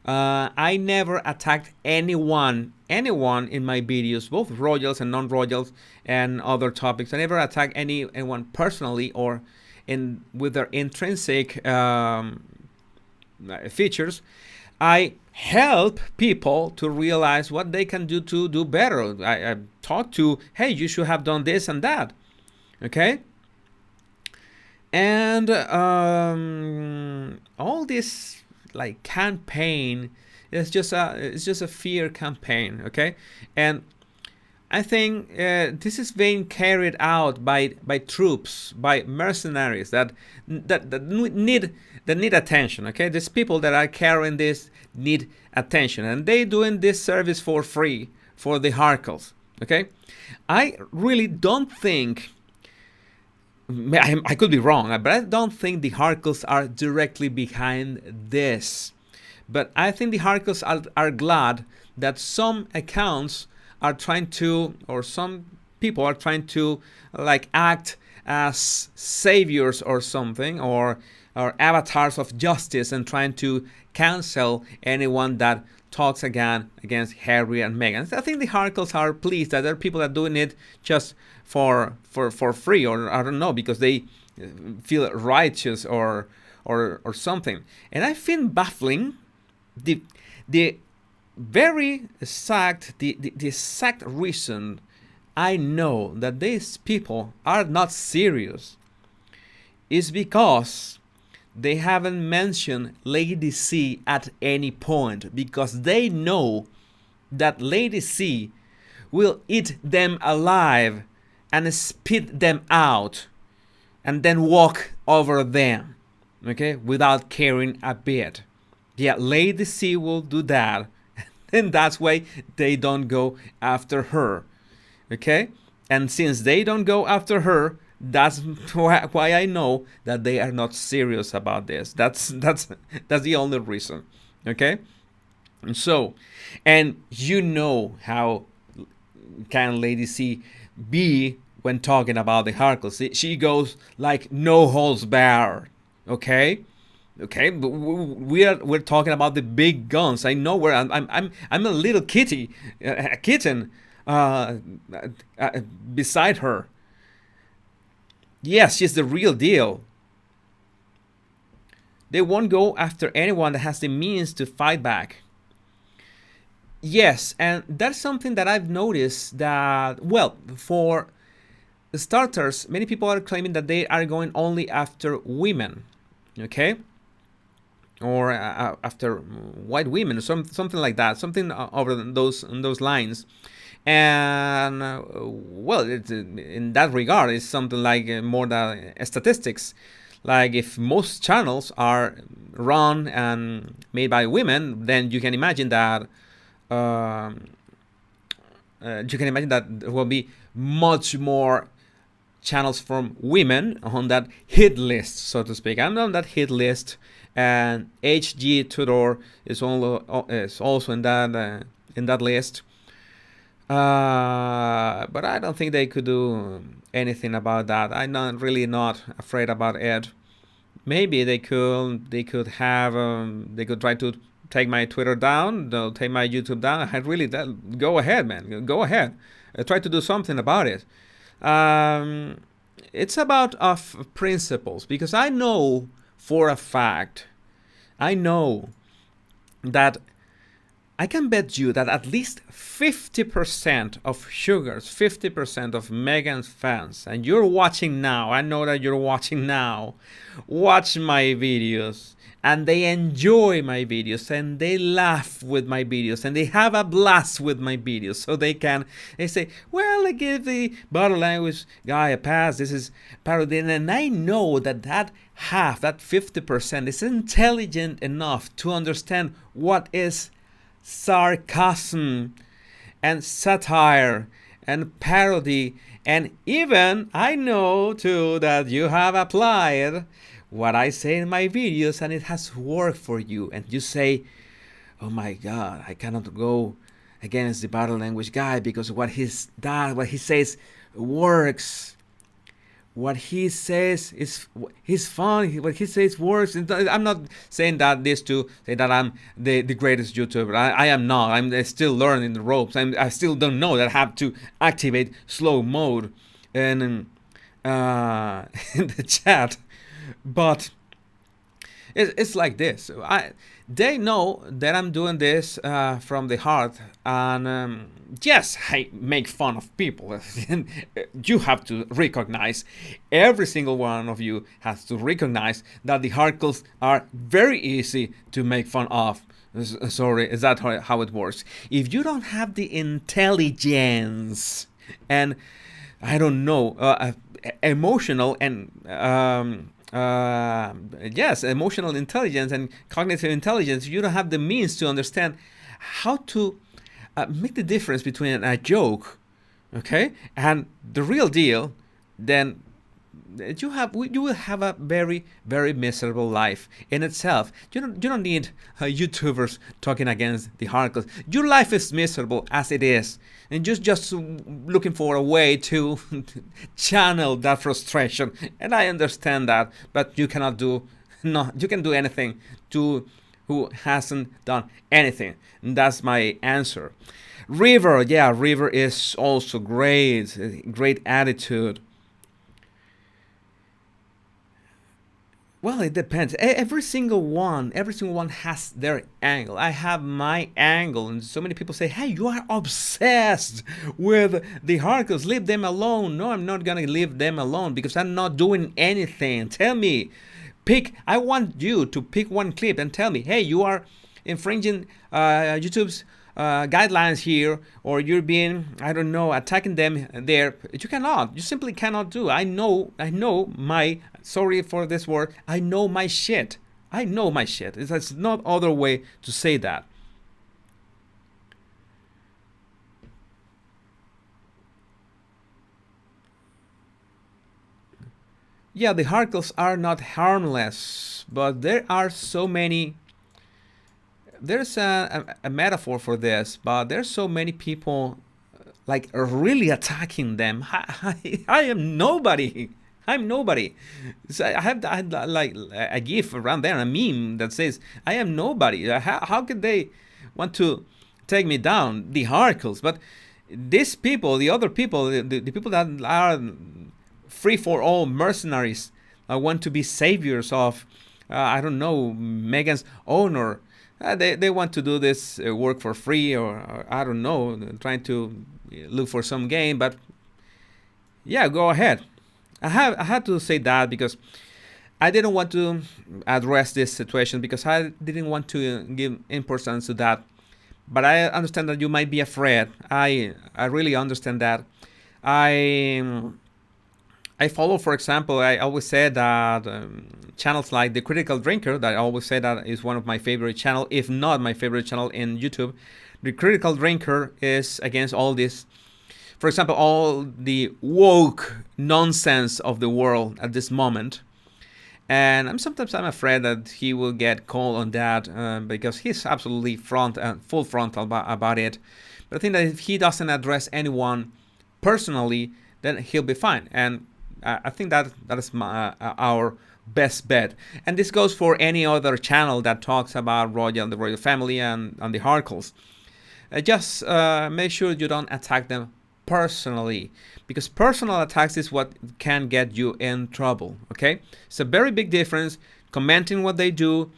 I never attacked anyone in my videos, both royals and non-royals and other topics. I never attack anyone personally or in with their intrinsic features. I help people to realize what they can do to do better. I talk to, hey, you should have done this and that. Okay? And all this like campaign is just a fear campaign. Okay? And I think this is being carried out by troops, by mercenaries that need attention. Okay, these people that are carrying this need attention, and they doing this service for free for the Harkles. Okay, I really don't think. I could be wrong, but I don't think the Harkles are directly behind this. But I think the Harkles are glad that some accounts are trying to, or some people are trying to, like act as saviors or something, or avatars of justice, and trying to cancel anyone that talks again against Harry and Meghan. I think the Harkles are pleased that there are people that are doing it just for free, or I don't know, because they feel righteous or something. And I find baffling the very exact the exact reason I know that these people are not serious is because they haven't mentioned Lady C at any point, because they know that Lady C will eat them alive and spit them out and then walk over them, okay, without caring a bit. Yeah, Lady C will do that. And that's why they don't go after her. Okay? And since they don't go after her, that's why I know that they are not serious about this. That's the only reason. Okay? And so, and you know how can Lady C be when talking about the Harkles. She goes like no holds barred. Okay? Okay, but we're talking about the big guns. I know where I'm a little kitten beside her. Yes, she's the real deal. They won't go after anyone that has the means to fight back. Yes, and that's something that I've noticed that, well, for starters, many people are claiming that they are going only after women. Okay? Or after white women, or something like that, something over those lines. And well, in that regard, it's something like more than statistics. Like if most channels are run and made by women, then you can imagine that there will be much more channels from women on that hit list, so to speak. I'm on that hit list, and HG Tudor is also in that list. But I don't think they could do anything about that. I'm not afraid about it. Maybe they could try to take my Twitter down, take my YouTube down. Go ahead, man. Go ahead. Try to do something about it. It's about principles, because I know for a fact, I know that I can bet you that at least 50% of Sugar's, 50% of Meghan's fans, and you're watching now, I know that you're watching now, watch my videos, and they enjoy my videos, and they laugh with my videos, and they have a blast with my videos. So they say, well, I give the body language guy a pass, this is parody. And I know that 50% is intelligent enough to understand what is sarcasm and satire and parody. And even I know too that you have applied what I say in my videos and it has worked for you, and you say, oh my god, I cannot go against the body language guy because what he says works. what he says is he's fun. What he says works. I'm not saying that this to say that I'm the greatest YouTuber. I am not. I'm still learning the ropes. I still don't know that I have to activate slow mode and in the chat, but it's like this. They know that I'm doing this from the heart, and yes, I make fun of people. You have to recognize, every single one of you has to recognize that the articles are very easy to make fun of. Sorry, is that how it works? If you don't have the intelligence and I don't know, emotional and yes, emotional intelligence and cognitive intelligence, you don't have the means to understand how to make the difference between a joke, okay, and the real deal, then you will have a very very miserable life in itself. You don't need YouTubers talking against the hardcore. Your life is miserable as it is, and just looking for a way to channel that frustration. And I understand that, but you cannot do no. You can do anything to who hasn't done anything. And that's my answer. River, yeah, River is also great. Great attitude. Well, it depends. Every single one has their angle. I have my angle, and so many people say, "Hey, you are obsessed with the hardcores. Leave them alone." No, I'm not gonna leave them alone because I'm not doing anything. Tell me, pick. I want you to pick one clip and tell me, "Hey, you are infringing YouTube's guidelines here, or you're being, I don't know, attacking them there." You cannot. You simply cannot do. I know my, sorry for this word, I know my shit. I know my shit. It's not other way to say that. Yeah, the hardcores are not harmless, but there are so many. There's a metaphor for this, but there's so many people like really attacking them. I am nobody. I'm nobody. So I had like a gif around there, a meme that says, "I am nobody." How could they want to take me down? The hardcores, but these people, the other people, the people that are free for all mercenaries, want to be saviors of, I don't know, Meghan's owner. They want to do this work for free, or I don't know, trying to look for some gain. But yeah, go ahead. I had to say that because I didn't want to address this situation because I didn't want to give importance to that. But I understand that you might be afraid. I really understand that. I I follow, for example, I always said that channels like The Critical Drinker, that I always say that is one of my favorite channel, if not my favorite channel in YouTube. The Critical Drinker is against all this, for example, all the woke nonsense of the world at this moment. And sometimes I'm afraid that he will get called on that because he's absolutely full frontal about it. But I think that if he doesn't address anyone personally, then he'll be fine. And I think that is our best bet. And this goes for any other channel that talks about the royal family and the Harkles. Just make sure you don't attack them personally, because personal attacks is what can get you in trouble. Okay, it's a very big difference commenting what they do,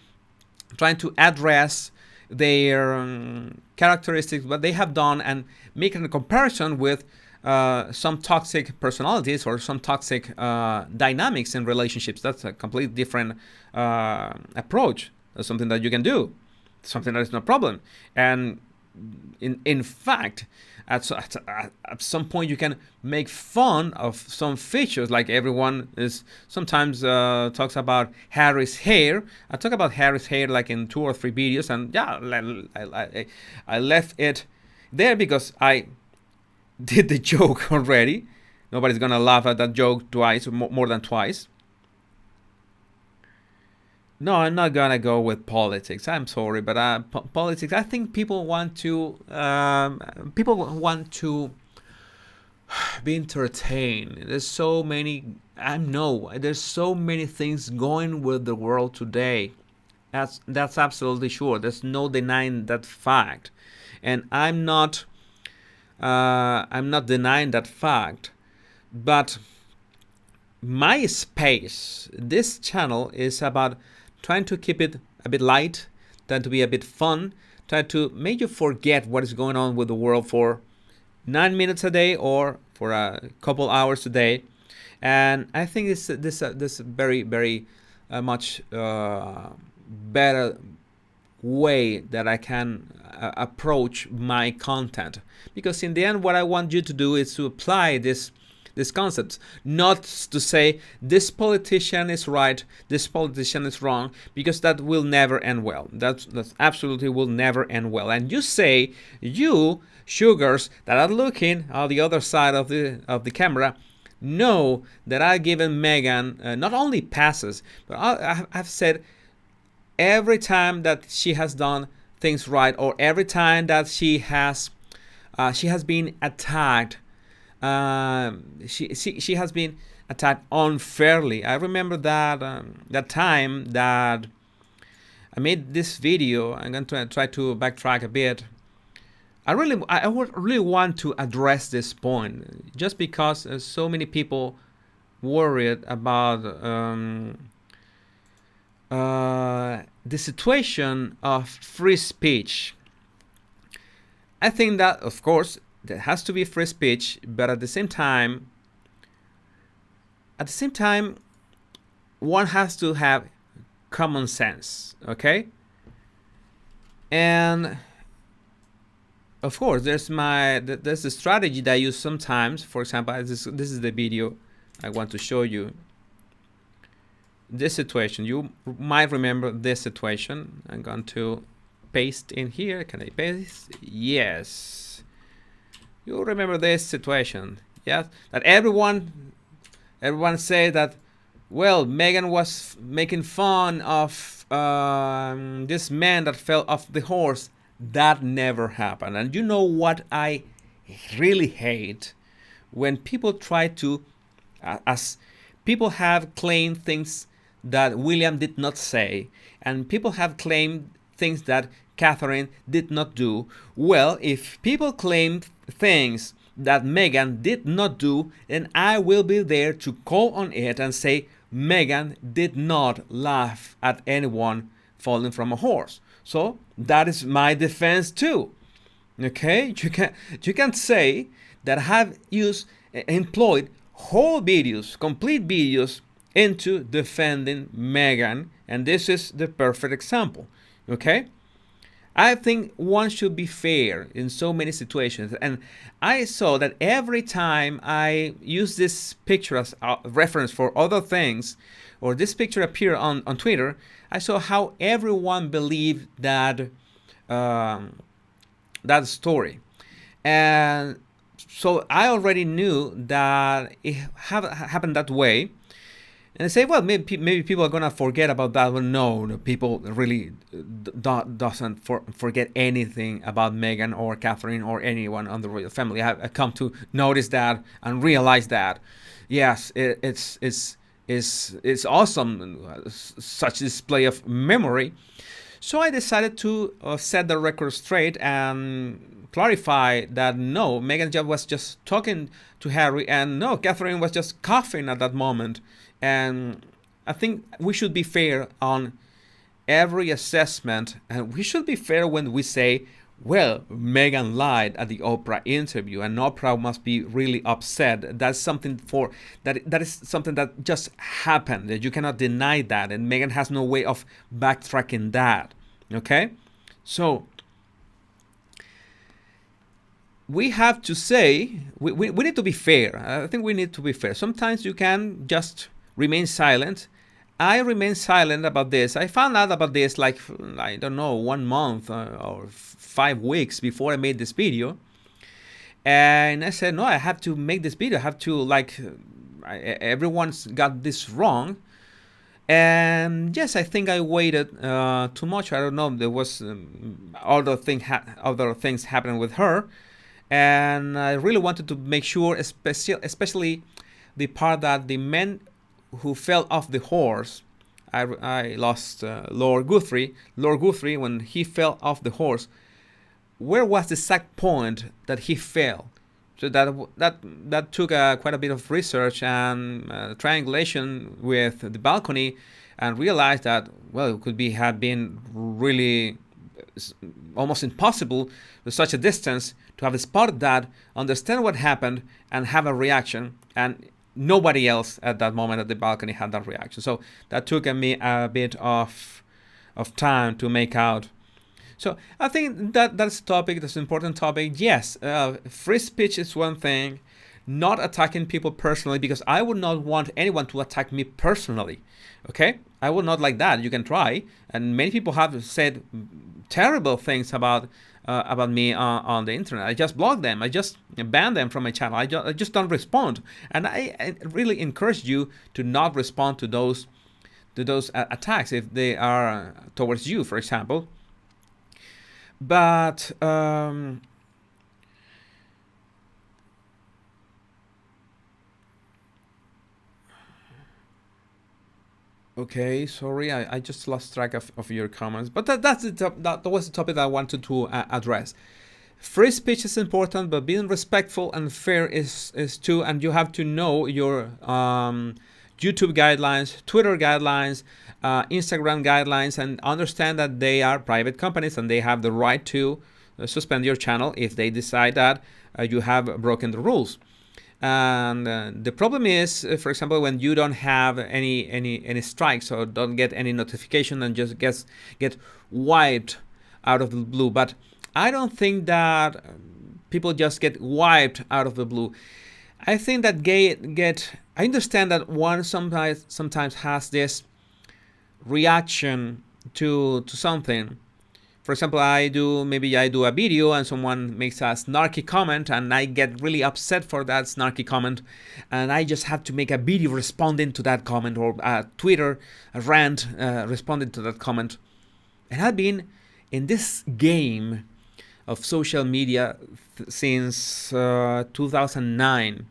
trying to address their characteristics, what they have done, and making a comparison with some toxic personalities or some toxic dynamics in relationships. That's a completely different approach. That's something that you can do, something that is no problem. And in fact, at some point you can make fun of some features, like everyone is sometimes talks about Harry's hair. I talk about Harry's hair like in 2 or 3 videos, and yeah, I left it there because I did the joke already. Nobody's gonna laugh at that joke twice, more than twice. No, I'm not gonna go with politics. I'm sorry, but politics. I think people want to be entertained. There's so many. I know there's so many things going with the world today. That's absolutely sure. There's no denying that fact, and I'm not denying that fact. But my space, this channel is about trying to keep it a bit light, trying to be a bit fun, trying to make you forget what is going on with the world for 9 minutes a day or for a couple hours a day. And I think this very very much better way that I can approach my content, because in the end what I want you to do is to apply this concept, not to say this politician is right, this politician is wrong, because that will never end well. That absolutely will never end well. And you say, you sugars that are looking on the other side of the camera know that I've given Meghan not only passes, but I've said every time that she has done things right, or every time that she has been attacked, she has been attacked unfairly. I remember that time that I made this video. I'm going to try to backtrack a bit. I would really want to address this point, just because so many people worried about the situation of free speech. I think that, of course, there has to be free speech, but at the same time, one has to have common sense, okay? And of course, there's a strategy that I use sometimes. For example, this is the video I want to show you. This situation, you might remember this situation. I'm going to paste in here. Can I paste? Yes. You remember this situation, yes? That everyone said that, well, Meghan was making fun of this man that fell off the horse. That never happened. And you know what I really hate? When people try to, as people have claimed things that William did not say, and people have claimed things that Catherine did not do. Well, if people claim things that Meghan did not do, then I will be there to call on it and say Meghan did not laugh at anyone falling from a horse. So that is my defense too. Okay, you can say that I have employed whole videos, complete videos, into defending Meghan, and this is the perfect example. Okay, I think one should be fair in so many situations, and I saw that every time I use this picture as a reference for other things, or this picture appeared on Twitter, I saw how everyone believed that that story, and so I already knew that it happened that way. And I say, well, maybe people are gonna forget about that. Well, no, people really doesn't forget anything about Meghan or Catherine or anyone on the royal family. I come to notice that and realize that, yes, it's awesome, such display of memory. So I decided to set the record straight and clarify that no, Meghan was just talking to Harry, and no, Catherine was just coughing at that moment. And I think we should be fair on every assessment, and we should be fair when we say, well, Meghan lied at the Oprah interview, and Oprah must be really upset. That's something that is something that just happened. That you cannot deny that, and Meghan has no way of backtracking that. Okay, so we have to say we need to be fair. I think we need to be fair. Sometimes you can just remain silent. I remain silent about this. I found out about this like, I don't know, 1 month or 5 weeks before I made this video. And I said, no, I have to make this video. I have to, everyone's got this wrong. And yes, I think I waited too much. I don't know. There was other things happening with her. and I really wanted to make sure, especially the part that the men who fell off the horse. I lost Lord Guthrie. Lord Guthrie, when he fell off the horse, where was the exact point that he fell? So that took quite a bit of research and triangulation with the balcony, and realized that, well, it could be have been really almost impossible with such a distance to have spotted that, understand what happened, and have a reaction. And nobody else at that moment at the balcony had that reaction. So that took me a bit of time to make out. So I think that's a topic, that's an important topic. Yes, free speech is one thing, not attacking people personally, because I would not want anyone to attack me personally. Okay, I would not like that. You can try, and many people have said terrible things about me on the internet. I just block them. I just ban them from my channel. I just don't respond, and I really encourage you to not respond to those attacks if they are towards you, for example. But okay, sorry, I just lost track of your comments. But that was the topic that I wanted to address. Free speech is important, but being respectful and fair is too. And you have to know your YouTube guidelines, Twitter guidelines, Instagram guidelines, and understand that they are private companies and they have the right to suspend your channel if they decide that you have broken the rules. And the problem is, for example, when you don't have any strikes or don't get any notification and just get wiped out of the blue. But I don't think that people just get wiped out of the blue. I think that I understand that one sometimes has this reaction to something. For example, maybe I do a video and someone makes a snarky comment and I get really upset for that snarky comment, and I just have to make a video responding to that comment, or a Twitter rant responding to that comment. And I've been in this game of social media since 2009.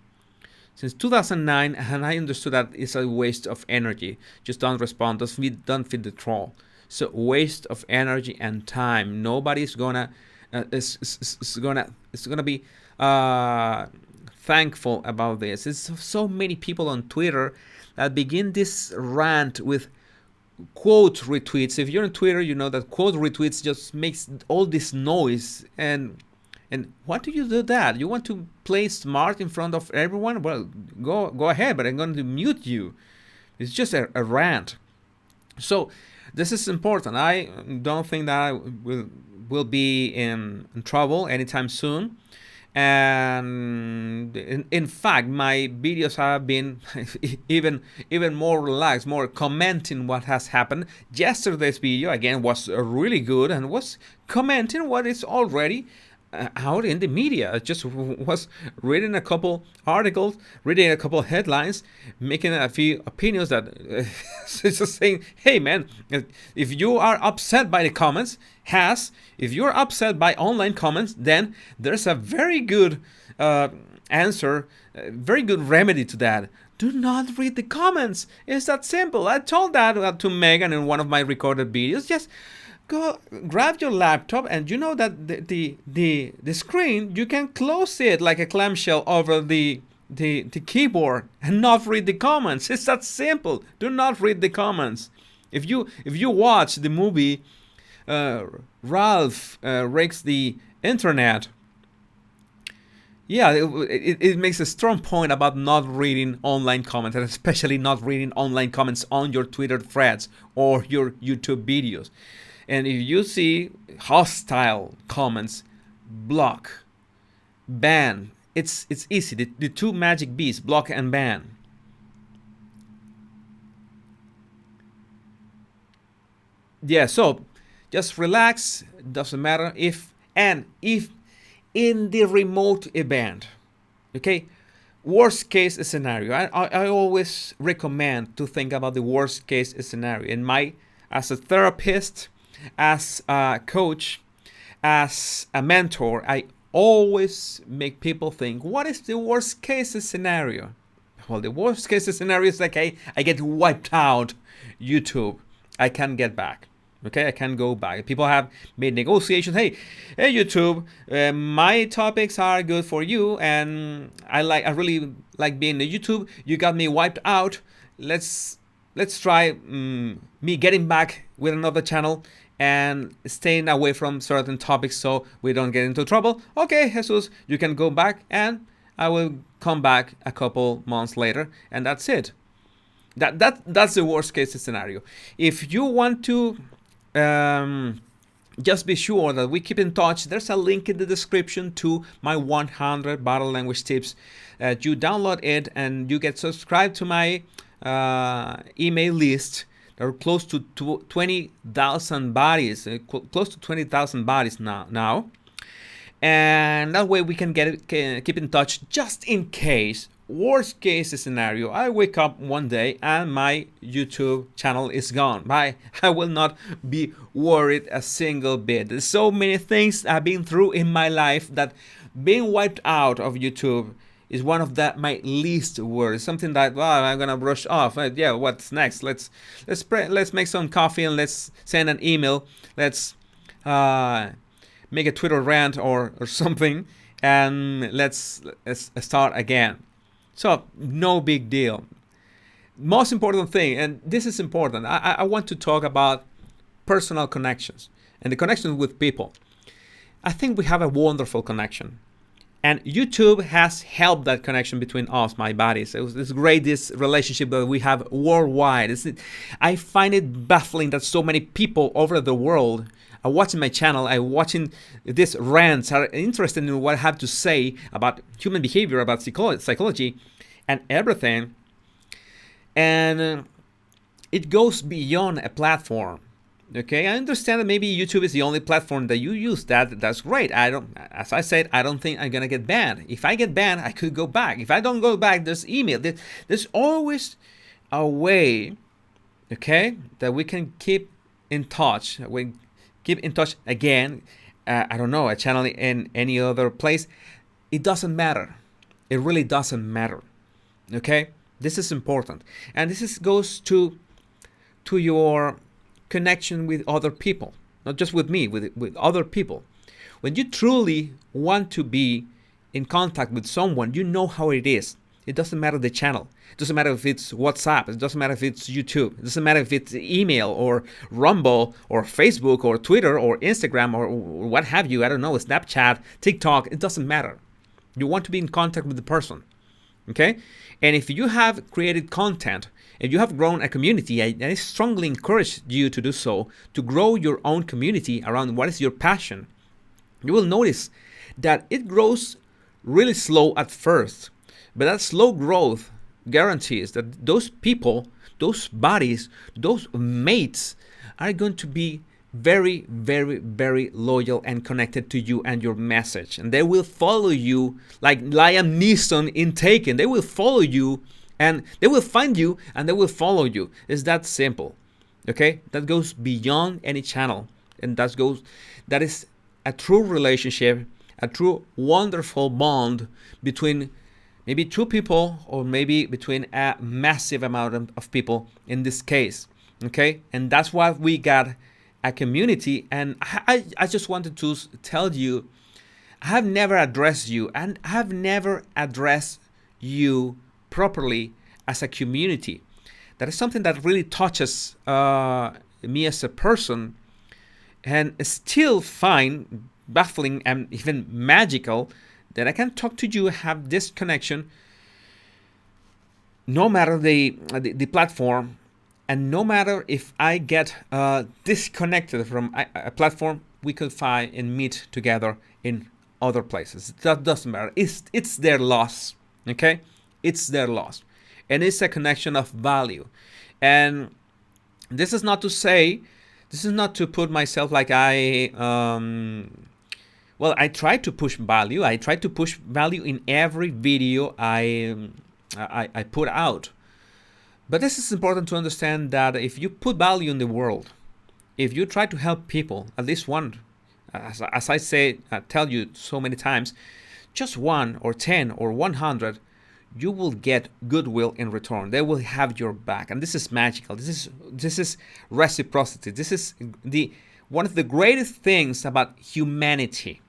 Since 2009, and I understood that it's a waste of energy. Just don't respond. Don't feed the troll. So waste of energy and time. Nobody's gonna is gonna be thankful about this. It's so many people on Twitter that begin this rant with quote retweets. If you're on Twitter, you know that quote retweets just makes all this noise. And what do you do that? You want to play smart in front of everyone? Well, go ahead, but I'm going to mute you. It's just a rant. So this is important. I don't think that I will be in trouble anytime soon. And in fact, my videos have been even more relaxed, more commenting what has happened. Yesterday's video again was really good and was commenting what is already out in the media. I just was reading a couple articles, reading a couple headlines, making a few opinions that it's just saying, hey man, if you are upset by the comments, if you're upset by online comments, then there's a very good answer, very good remedy to that. Do not read the comments. It's that simple. I told that to Meghan in one of my recorded videos. Just go grab your laptop, and you know that the screen, you can close it like a clamshell over the keyboard and not read the comments. It's that simple. Do not read the comments. If you watch the movie Ralph Rakes the Internet, yeah, it makes a strong point about not reading online comments, and especially not reading online comments on your Twitter threads or your YouTube videos. And if you see hostile comments, block, ban. It's easy. The two magic B's, block and ban. Yeah, so just relax. Doesn't matter if in the remote event, okay, worst case scenario. I always recommend to think about the worst case scenario. As a therapist, as a coach, as a mentor, I always make people think, what is the worst case scenario? Well, the worst case scenario is like, I get wiped out YouTube. I can't get back. Okay, I can't go back. People have made negotiations. Hey, YouTube, my topics are good for you, and I really like being on YouTube. You got me wiped out. Let's try me getting back with another channel and staying away from certain topics so we don't get into trouble. Okay, Jesus, you can go back, and I will come back a couple months later, and that's it. That's the worst case scenario. If you want to just be sure that we keep in touch, there's a link in the description to my 100 body language tips. You download it and you get subscribed to my email list. There are close to 20,000 bodies, close to 20,000 bodies now. And that way we can keep in touch just in case. Worst case scenario, I wake up one day and my YouTube channel is gone. I will not be worried a single bit. There's so many things I've been through in my life that being wiped out of YouTube is one of my least worries. Something that, well, I'm gonna brush off. Yeah, what's next? Let's make some coffee and let's send an email. Let's make a Twitter rant or something, and let's start again. So no big deal. Most important thing, and this is important, I want to talk about personal connections and the connection with people. I think we have a wonderful connection, and YouTube has helped that connection between us, my buddies. It's great, this relationship that we have worldwide. I find it baffling that so many people over the world are watching my channel, are watching these rants, are interested in what I have to say about human behavior, about psychology, and everything. And it goes beyond a platform. Okay, I understand that maybe YouTube is the only platform that you use. That's great. As I said, I don't think I'm gonna get banned. If I get banned, I could go back. If I don't go back, there's email. There's always a way, okay, that we can keep in touch. We keep in touch again. I don't know, a channel in any other place. It doesn't matter. It really doesn't matter. Okay, this is important, and this goes to your connection with other people, not just with me, with other people. When you truly want to be in contact with someone, you know how it is. It doesn't matter the channel. It doesn't matter if it's WhatsApp. It doesn't matter if it's YouTube. It doesn't matter if it's email or Rumble or Facebook or Twitter or Instagram or what have you. I don't know, Snapchat, TikTok. It doesn't matter. You want to be in contact with the person. Okay? And if you have created content, if you have grown a community, I strongly encourage you to do so, to grow your own community around what is your passion. You will notice that it grows really slow at first, but that slow growth guarantees that those people, those bodies, those mates are going to be very, very, very loyal and connected to you and your message. And they will follow you like Liam Neeson in Taken. They will follow you, and they will find you, and they will follow you. It's that simple. Okay? That goes beyond any channel. And that is a true relationship, a true wonderful bond between maybe two people, or maybe between a massive amount of people in this case. Okay? And that's why we got a community. And I just wanted to tell you, I have never addressed you, and I have never addressed you properly as a community. That is something that really touches me as a person, and still find baffling and even magical that I can talk to you, have this connection, no matter the platform, and no matter if I get disconnected from a platform, we could find and meet together in other places. That doesn't matter. It's their loss. Okay, it's their loss, and it's a connection of value. And this is not to say, this is not to put myself like well, I try to push value. I try to push value in every video I put out. But this is important to understand, that if you put value in the world, if you try to help people, at least one, as I say, tell you so many times, just 1 or 10 or 100, you will get goodwill in return. They will have your back, and this is magical. This is reciprocity. This is the one of the greatest things about humanity.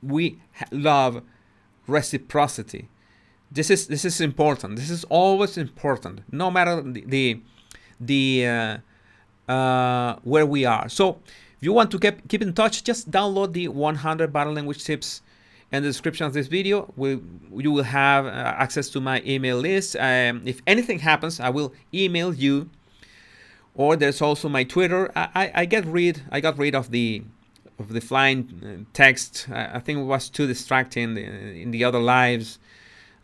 We love reciprocity. This is important. This is always important, no matter the where we are. So if you want to keep in touch, just download the 100 body language tips in the description of this video. You will have access to my email list. If anything happens, I will email you. Or there's also my Twitter. I got rid of the flying text. I think it was too distracting in the other lives.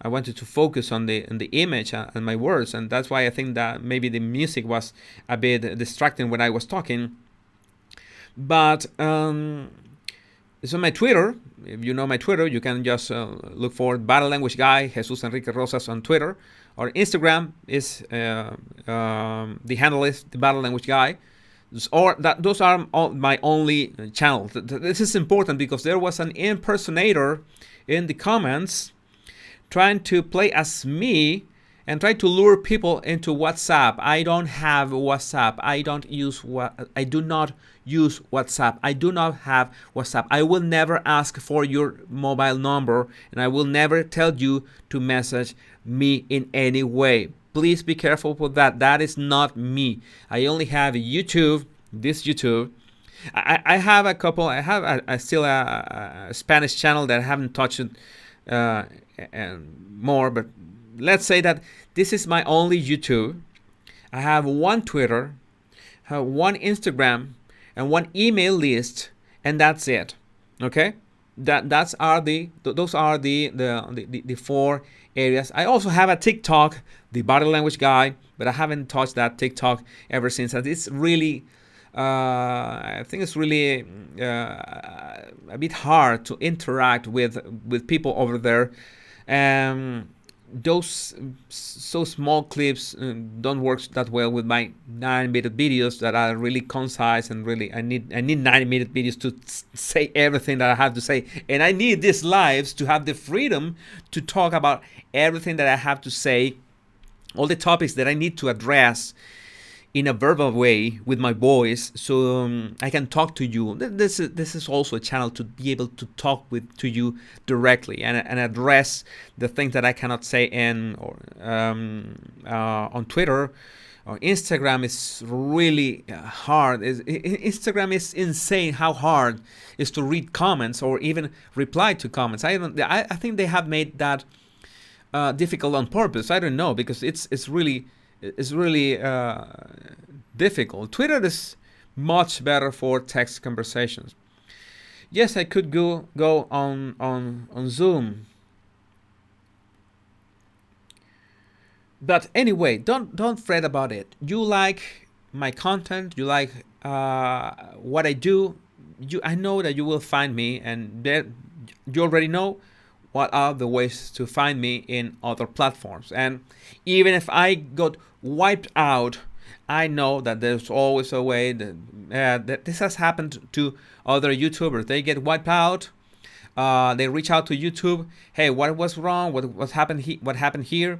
I wanted to focus on the image and my words, and that's why I think that maybe the music was a bit distracting when I was talking. But it's on my Twitter. If you know my Twitter, you can just look for Body Language Guy, Jesus Enrique Rosas on Twitter. Or Instagram is the handle is the Body Language Guy. Those are my only channels. This is important because there was an impersonator in the comments trying to play as me and try to lure people into WhatsApp. I don't have WhatsApp. I do not use WhatsApp. I do not have WhatsApp. I will never ask for your mobile number, and I will never tell you to message me in any way. Please be careful with that. That is not me. I only have YouTube, this YouTube. I have a couple. I have still a Spanish channel that I haven't touched and more, but let's say that this is my only YouTube. I have one Twitter, one Instagram, and one email list, and that's it. Okay, those are the 4 areas. I also have a TikTok, the Body Language Guy, but I haven't touched that TikTok ever since. And it's really, I think it's really a bit hard to interact with people over there. Those so small clips don't work that well with my 9-minute videos that are really concise, and really I need 9-minute videos to say everything that I have to say, and I need these lives to have the freedom to talk about everything that I have to say, all the topics that I need to address in a verbal way with my voice, so I can talk to you. This is also a channel to be able to talk to you directly and address the things that I cannot say on Twitter or Instagram. Is really hard. Instagram is insane how hard it is to read comments or even reply to comments. I think they have made that difficult on purpose. I don't know, because it's really difficult. Twitter is much better for text conversations. Yes, I could go on Zoom, but anyway, don't fret about it. You like my content, you like what I do. I know that you will find me, and there you already know what are the ways to find me in other platforms. And even if I got wiped out, I know that there's always a way that this has happened to other YouTubers. They get wiped out. They reach out to YouTube. Hey, what was wrong? What happened here?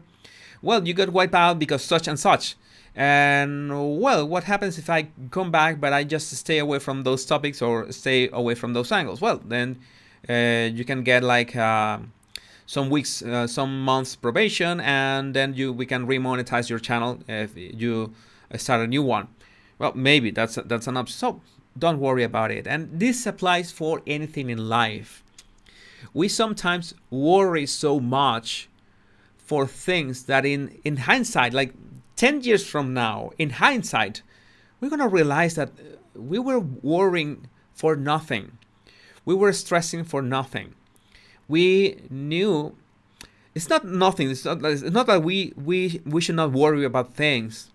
Well, you got wiped out because such and such. And well, what happens if I come back but I just stay away from those topics or stay away from those angles? Well, then you can get like some weeks, some months probation, and then we can remonetize your channel if you start a new one. Well, maybe that's an option. So don't worry about it. And this applies for anything in life. We sometimes worry so much for things that in hindsight, like 10 years from now, in hindsight, we're gonna realize that we were worrying for nothing. We were stressing for nothing. We knew it's not nothing. It's not that we should not worry about things,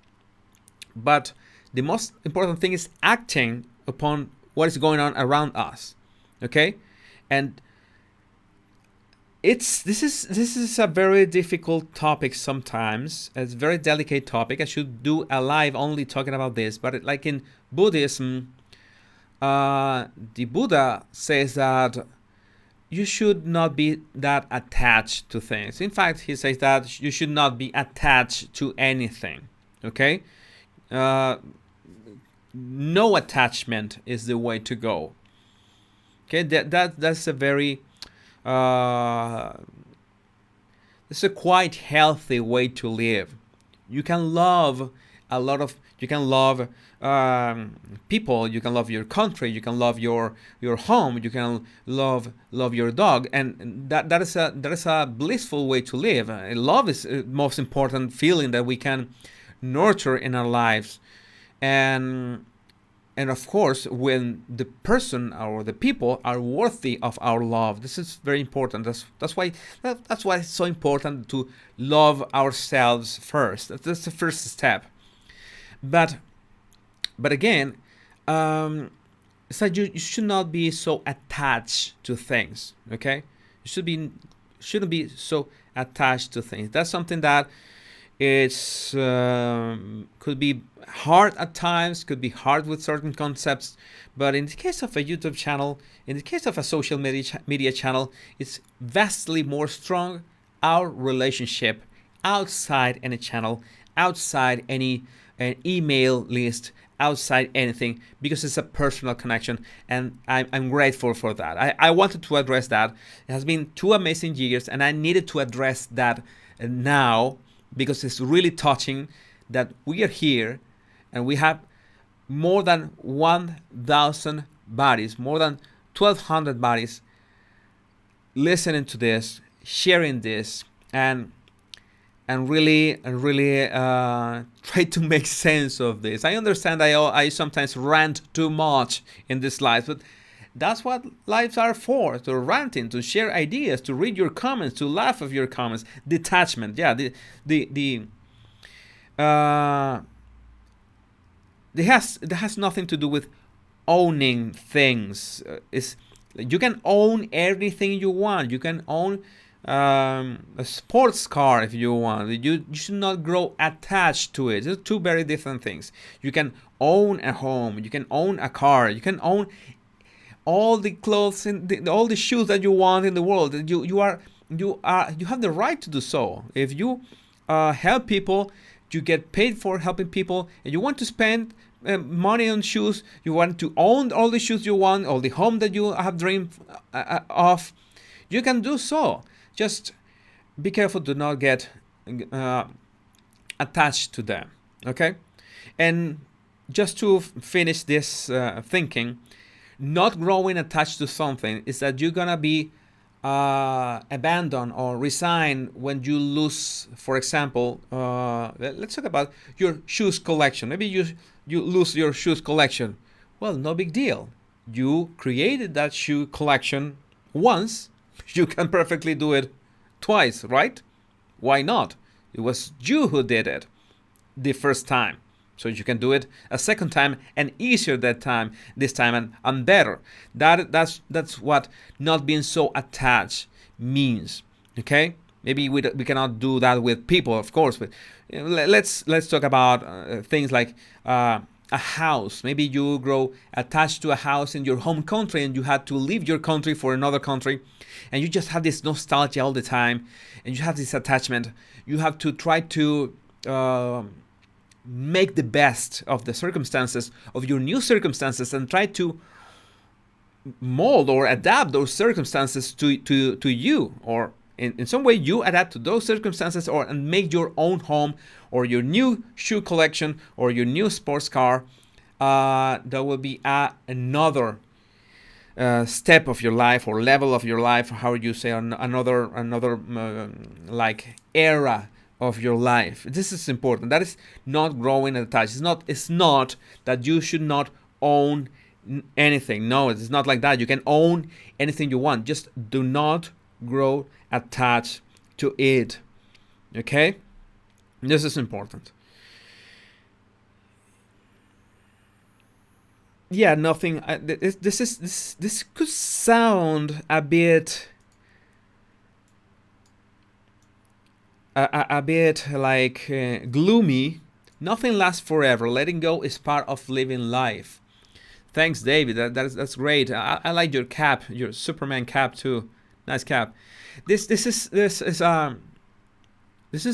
but the most important thing is acting upon what is going on around us. Okay, and this is a very difficult topic sometimes. It's a very delicate topic. I should do a live only talking about this, but like in Buddhism, the Buddha says that you should not be that attached to things. In fact, he says that you should not be attached to anything. Okay, uh, no attachment is the way to go. Okay, that's a very uh, it's a quite healthy way to live. You can love you can love people, you can love your country, you can love your home, you can love your dog, and that is a blissful way to live. Love is the most important feeling that we can nurture in our lives, and of course, when the person or the people are worthy of our love, this is very important. That's why it's so important to love ourselves first. That's the first step. But again, it's that you should not be so attached to things. Okay, you shouldn't be so attached to things. That's something that it's could be hard at times, could be hard with certain concepts, but in the case of a YouTube channel, in the case of a social media channel, it's vastly more strong. Our relationship outside any channel, outside any email list, outside anything, because it's a personal connection, and I'm grateful for that. I wanted to address that. It has been 2 amazing years, and I needed to address that now, because it's really touching that we are here and we have more than 1,000 bodies, more than 1,200 bodies listening to this, sharing this, and really try to make sense of this. I understand I sometimes rant too much in this life, but that's what lives are for, to ranting, to share ideas, to read your comments, to laugh at your comments. Detachment, yeah, it has nothing to do with owning things. You can own everything you want. You can own a sports car if you want. You should not grow attached to it. It's two very different things. You can own a home. You can own a car. You can own all the clothes and all the shoes that you want in the world. You have the right to do so. If you help people, you get paid for helping people, and you want to spend money on shoes. You want to own all the shoes you want, all the home that you have dreamed of. You can do so. Just be careful to not get attached to them. Okay, and just to finish this thinking. Not growing attached to something is that you're gonna be abandoned or resign when you lose. For example, let's talk about your shoes collection. Maybe you lose your shoes collection. Well, no big deal. You created that shoe collection once. You can perfectly do it twice, right? Why not? It was you who did it the first time. So you can do it a second time, and easier this time and better. That's what not being so attached means. Okay, maybe we cannot do that with people, of course, but let's talk about things like a house. Maybe you grow attached to a house in your home country, and you had to leave your country for another country, and you just have this nostalgia all the time, and you have this attachment. You have to try to make the best of the circumstances, of your new circumstances, and try to mold or adapt those circumstances to you, or in some way you adapt to those circumstances, and make your own home, or your new shoe collection, or your new sports car. That will be another step of your life, or level of your life, how you say, another like era of your life. This is important. That is not growing attached. It's not that you should not own anything. No, it's not like that. You can own anything you want. Just do not grow attached to it. Okay? This is important. Yeah, nothing. This could sound a bit like gloomy. Nothing lasts forever. Letting go is part of living life. Thanks, David. That's great. I like your cap, your Superman cap too. Nice cap. This is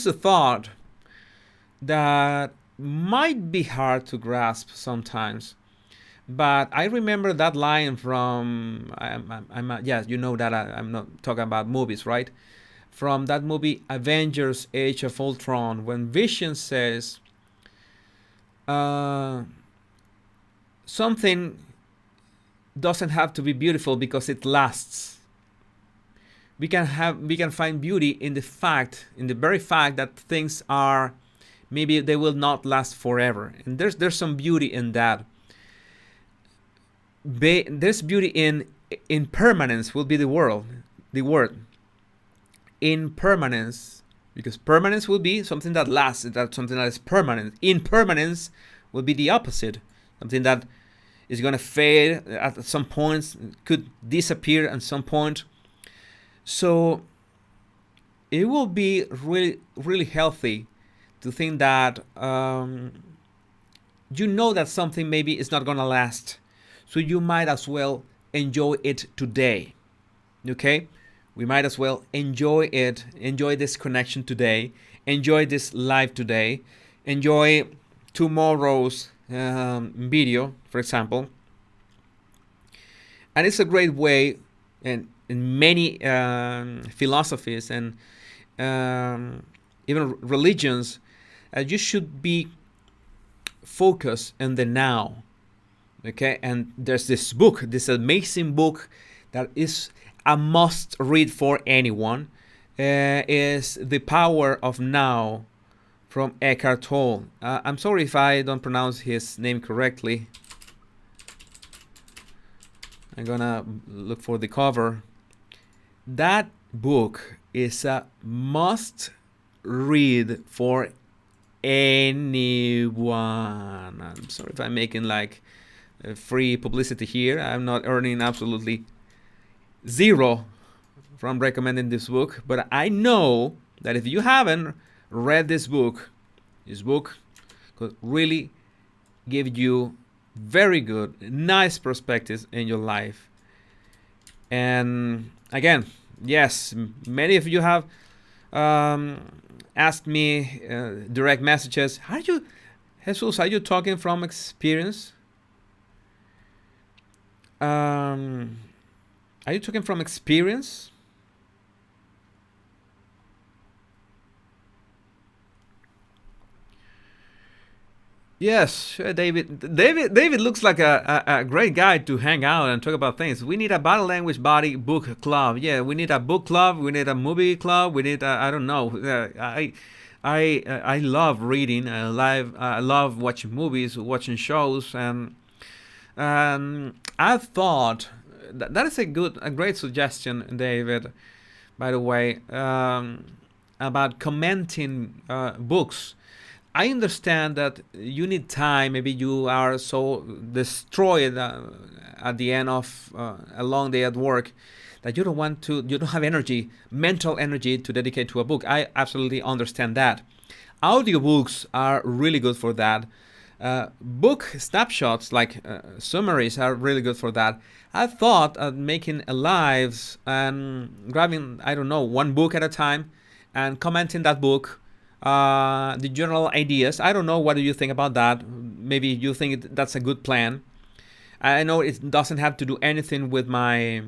a thought that might be hard to grasp sometimes. But I remember that line from yes, you know that I'm not talking about movies, right? From that movie Avengers: Age of Ultron, when Vision says uh, something doesn't have to be beautiful because it lasts. We can find beauty in the very fact that things are, maybe they will not last forever, and there's some beauty in that. There's beauty in impermanence will be the word impermanence, because permanence will be something that lasts, that something that is permanent. Impermanence will be the opposite, something that is going to fade at some point, could disappear at some point. So it will be really healthy to think that you know that something maybe is not going to last, so you might as well enjoy it today. Okay, we might as well enjoy it, enjoy this connection today, enjoy this live today, enjoy tomorrow's video, for example. And it's a great way, and in many philosophies and even religions, you should be focused on the now. Okay, and there's this book, this amazing book that is a must read for anyone, is The Power of Now from Eckhart Tolle. I'm sorry if I don't pronounce his name correctly. I'm gonna look for the cover. That book is a must read for anyone. I'm sorry if I'm making like free publicity here. I'm not earning absolutely zero from recommending this book, but I know that if you haven't read this book could really give you very good, nice perspectives in your life. And again, yes, many of you have asked me direct messages. Are you, Jesus, are you talking from experience? Are you talking from experience? Yes, David looks like a great guy to hang out and talk about things. We need a body language body book club. Yeah, we need a book club. We need a movie club. We need I don't know. I love reading. I love watching movies, watching shows, and I thought that is a great suggestion, David. By the way, about commenting books. I understand that you need time. Maybe you are so destroyed at the end of a long day at work that you don't have energy, mental energy to dedicate to a book. I absolutely understand that. Audiobooks are really good for that. Book snapshots, like summaries, are really good for that. I thought of making a lives and grabbing, I don't know, one book at a time and commenting that book, the general ideas. I don't know, what do you think about that? Maybe you think that's a good plan. I know it doesn't have to do anything with my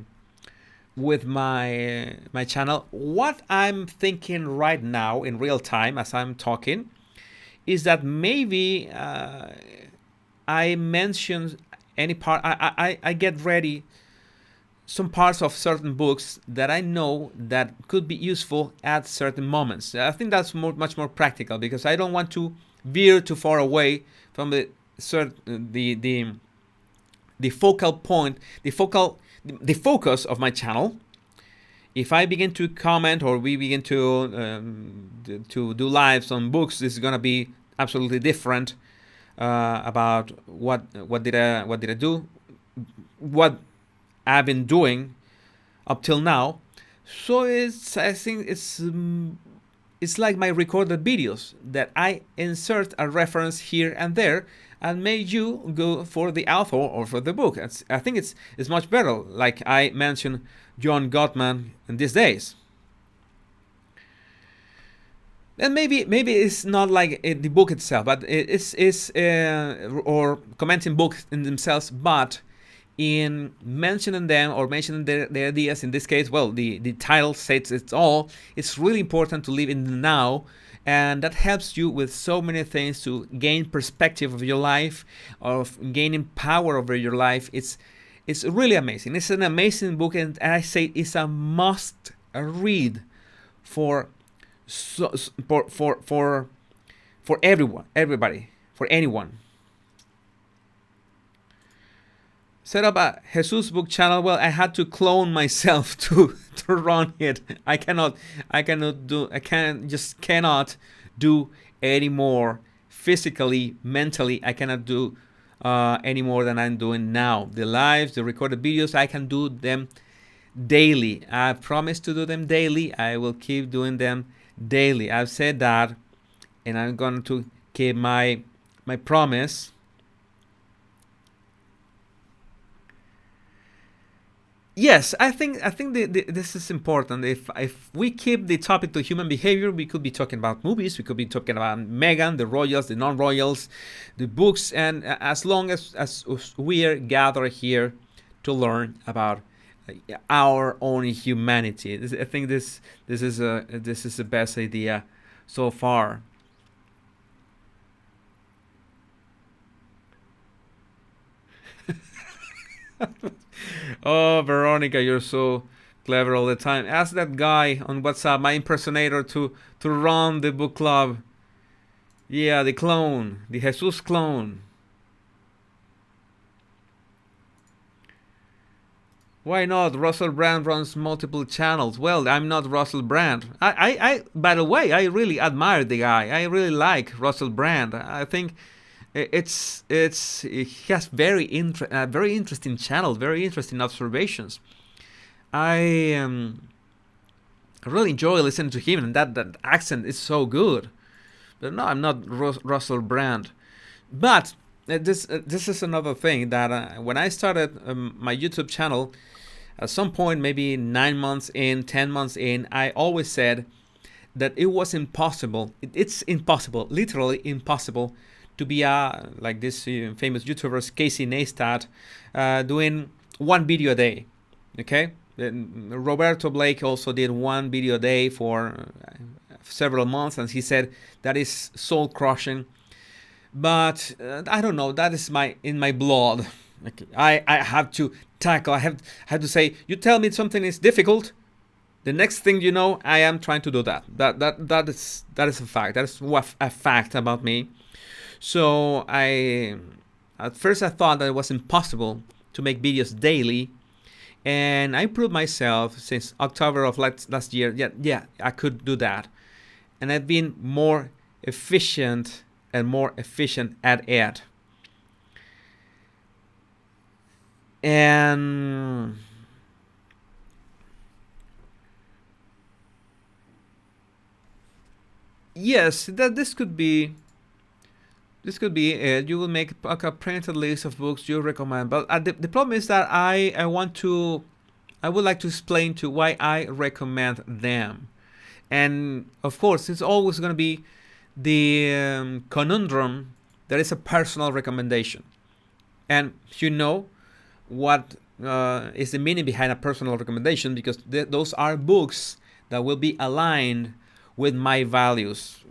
channel. What I'm thinking right now in real time as I'm talking is that maybe I mention any part. I get ready some parts of certain books that I know that could be useful at certain moments. I think that's much more practical, because I don't want to veer too far away from the focal point, the focus of my channel. If I begin to comment, or we begin to do lives on books, this is gonna be absolutely different about what did I do, what I've been doing up till now. So I think it's it's like my recorded videos that I insert a reference here and there and make you go for the author or for the book. I think it's much better, like I mentioned John Gottman in these days. And maybe it's not like the book itself, but it's or commenting books in themselves, but in mentioning them or mentioning their ideas. In this case, well, the title says it's all. It's really important to live in the now, and that helps you with so many things to gain perspective of your life, of gaining power over your life. It's really amazing. It's an amazing book, and I say it's a must read for so, for everyone, everybody, for anyone. Set up a Jesus book channel. Well, I had to clone myself to run it. I cannot do any more physically, mentally. I cannot do any more than I'm doing now. The lives, the recorded videos, I can do them daily. I promise to do them daily. I will keep doing them daily. I've said that, and I'm going to keep my promise. Yes, I think this is important. If we keep the topic to human behavior, we could be talking about movies, we could be talking about Meghan, the royals, the non-royals, the books, and as long as we are gathered here to learn about our own humanity, I think this is the best idea so far. Oh, Veronica, you're so clever all the time. Ask that guy on WhatsApp, my impersonator, to run the book club. Yeah, the clone, the Jesus clone. Why not? Russell Brand runs multiple channels. Well, I'm not Russell Brand. By the way, I really admire the guy. I really like Russell Brand. I think he has very interesting channels, very interesting observations. I really enjoy listening to him, and that accent is so good. But no, I'm not Russell Brand. But this is another thing that when I started my YouTube channel, at some point, maybe 9 months in, 10 months in, I always said that it was impossible. It's impossible, literally impossible, to be like this famous YouTuber Casey Neistat doing one video a day. Okay, Roberto Blake also did one video a day for several months, and he said that is soul crushing. But I don't know. That is in my blood. Like, I have to tackle. I have to say. You tell me something is difficult. The next thing you know, I am trying to do that. That is a fact. That is a fact about me. So at first I thought that it was impossible to make videos daily, and I proved myself since October of last year. Yeah, I could do that, and I've been more efficient and more efficient at it. And yes, that this could be it. You will make a printed list of books you recommend. But the problem is that I would like to explain to why I recommend them. And of course, it's always going to be the conundrum that is a personal recommendation. And you know what is the meaning behind a personal recommendation, because those are books that will be aligned with my values.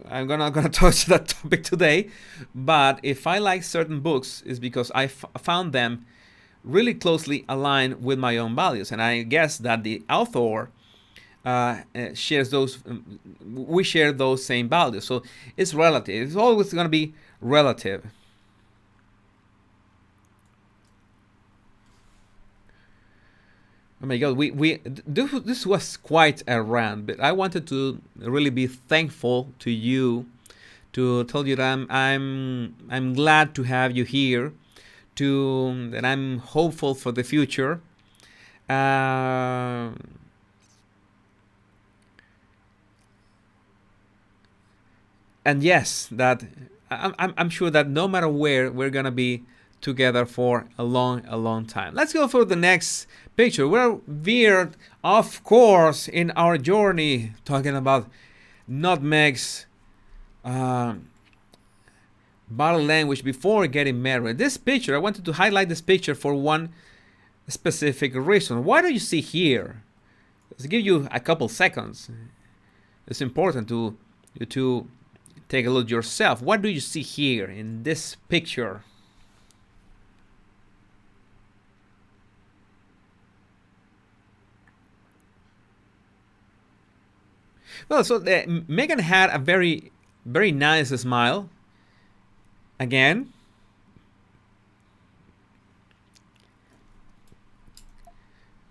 I'm not gonna touch that topic today, but if I like certain books, it's because I found them really closely aligned with my own values, and I guess that the author shares those. We share those same values, so it's relative. It's always gonna be relative. Oh my God, this was quite a rant, but I wanted to really be thankful to you, to tell you that I'm glad to have you here, to that I'm hopeful for the future. Uh, And yes, that I'm sure that no matter where, we're gonna be together for a long time. Let's go for the next picture. We're veered, of course, in our journey talking about Nutmeg's body language before getting married. This picture, I wanted to highlight this picture for one specific reason. What do you see here? Let's give you a couple seconds. It's important to you to take a look yourself. What do you see here in this picture? Well, so Meghan had a very nice smile. Again,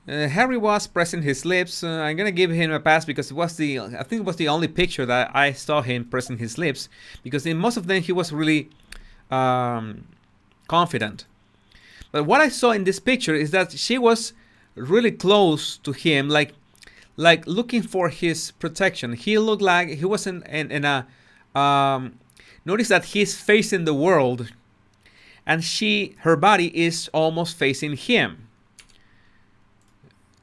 Harry was pressing his lips. I'm gonna give him a pass because I think it was the only picture that I saw him pressing his lips, because in most of them he was really confident. But what I saw in this picture is that she was really close to him, like looking for his protection. He looked like he was in a notice that he's facing the world, and her body is almost facing him.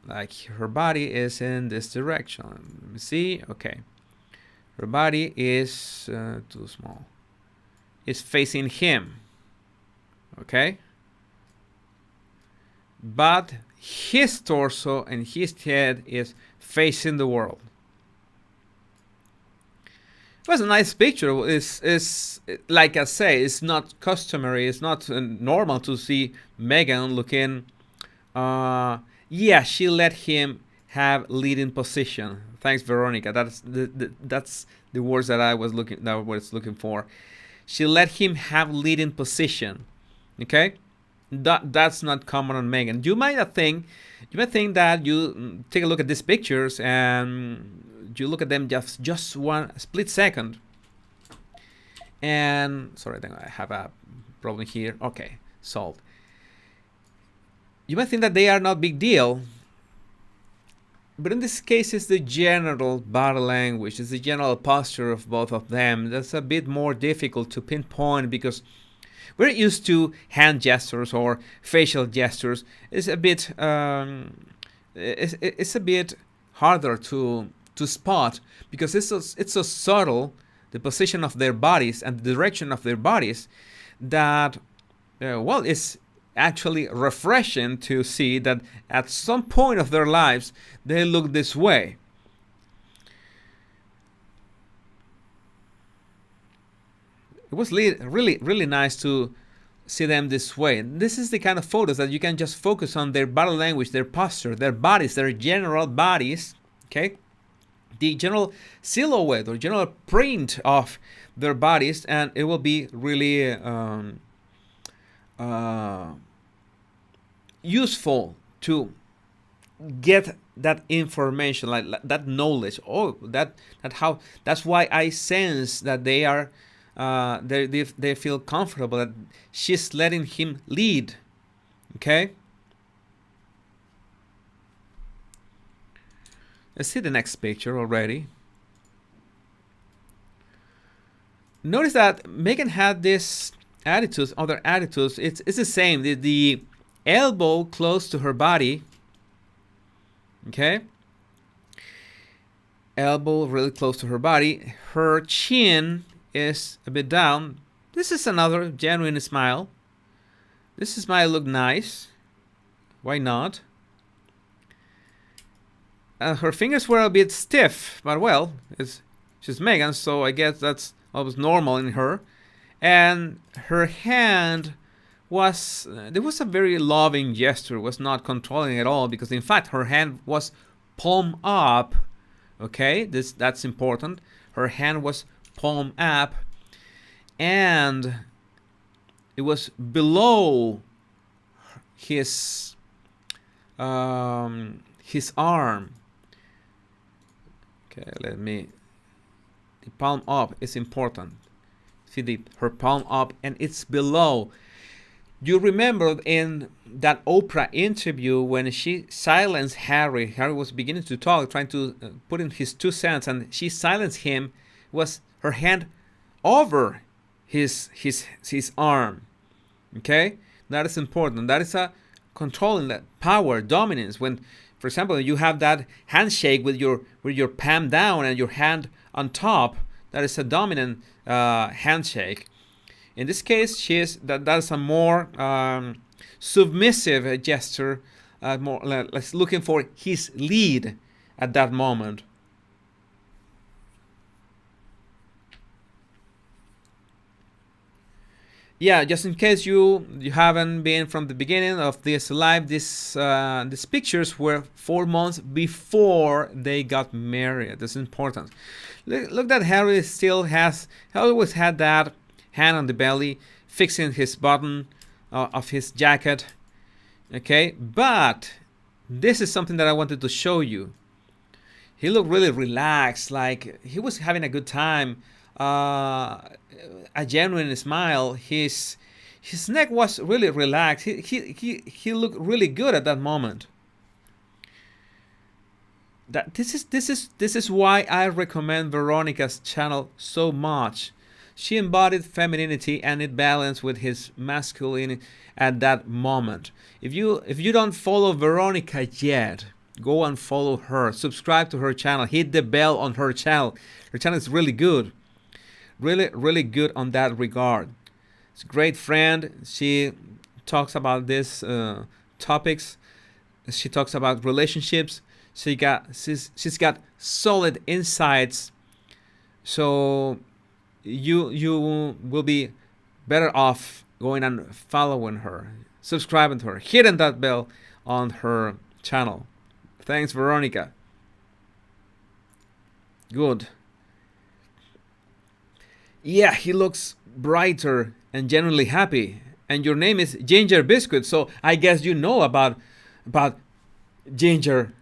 Like her body is in this direction. Let me see. Okay, her body is too small. It's facing him. Okay, but his torso and his head is facing the world. It was a nice picture. It's like I say, it's not customary. It's not normal to see Meghan looking. Yeah, she let him have leading position. Thanks, Veronica. That's the words that I was looking for. She let him have leading position. Okay, that's not common on Meghan. You might think that you take a look at these pictures and you look at them just one split second. And sorry, I think I have a problem here. Okay, solved. You might think that they are not big deal, but in this case it's the general body language, it's the general posture of both of them that's a bit more difficult to pinpoint, because we're used to hand gestures or facial gestures. It's a bit it's a bit harder to spot, because it's so subtle, the position of their bodies and the direction of their bodies, that it's actually refreshing to see that at some point of their lives they look this way. It was really nice to see them this way. This is the kind of photos that you can just focus on their body language, their posture, their bodies, their general bodies, okay, the general silhouette or general print of their bodies, and it will be really useful to get that information, like that knowledge. That's why I sense that they are they feel comfortable, that she's letting him lead. Okay, let's see the next picture already. Notice that Meghan had this attitudes, other attitudes. It's the same. The elbow close to her body. Okay, elbow really close to her body. Her chin is a bit down. This is another genuine smile. This smile look nice. Why not? Her fingers were a bit stiff, but well, she's Meghan, so I guess that's always normal in her. And her hand there was a very loving gesture, was not controlling at all, because in fact her hand was palm up. Okay, that's important. Her hand was palm up, and it was below his arm. Okay, the palm up is important. See her palm up, and it's below. You remember in that Oprah interview when she silenced Harry. Harry was beginning to talk, trying to put in his 2 cents, and she silenced him. Was her hand over his arm. Okay, that is important. That is a controlling that power, dominance. When, for example, you have that handshake with your palm down and your hand on top, that is a dominant handshake. In this case, that's a more submissive gesture, more like looking for his lead at that moment. Yeah, just in case you haven't been from the beginning of this live, these pictures were 4 months before they got married. That's important. Look that Harry still has, he always had that hand on the belly, fixing his button of his jacket. Okay, but this is something that I wanted to show you. He looked really relaxed, like he was having a good time. A genuine smile. His neck was really relaxed. He looked really good at that moment. This is why I recommend Veronica's channel so much. She embodied femininity and it balanced with his masculinity at that moment. If you don't follow Veronica yet, go and follow her. Subscribe to her channel. Hit the bell on her channel. Her channel is really good. Really good on that regard. It's a great friend. She talks about these topics. She talks about relationships. She's got solid insights. So you will be better off going and following her, subscribing to her, hitting that bell on her channel. Thanks, Veronica. Good. Yeah, he looks brighter and genuinely happy. And your name is Ginger Biscuit, so I guess you know about gingerbread.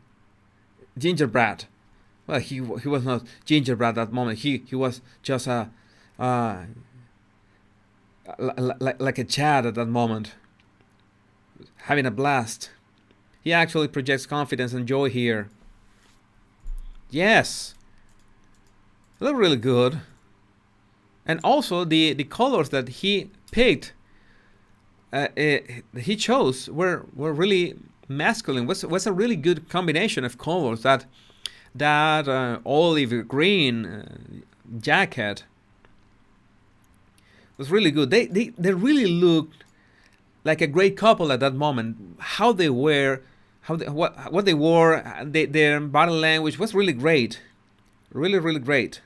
Well, he was not gingerbread at that moment. He was just a like a Chad at that moment, having a blast. He actually projects confidence and joy here. Yes, they look really good. And also the colors that he picked, he chose were really masculine. Was a really good combination of colors. That olive green jacket was really good. They really looked like a great couple at that moment. How they were, what they wore, their body language was really great. Really great.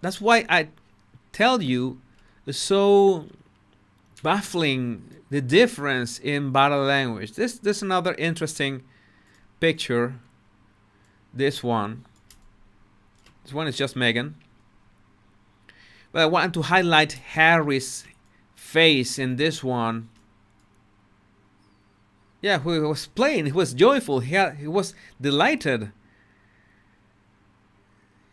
That's why I tell you, it's so baffling the difference in body language. This is another interesting picture. This one is just Meghan. But I want to highlight Harry's face in this one. Yeah, he was playing. He was joyful. He was delighted.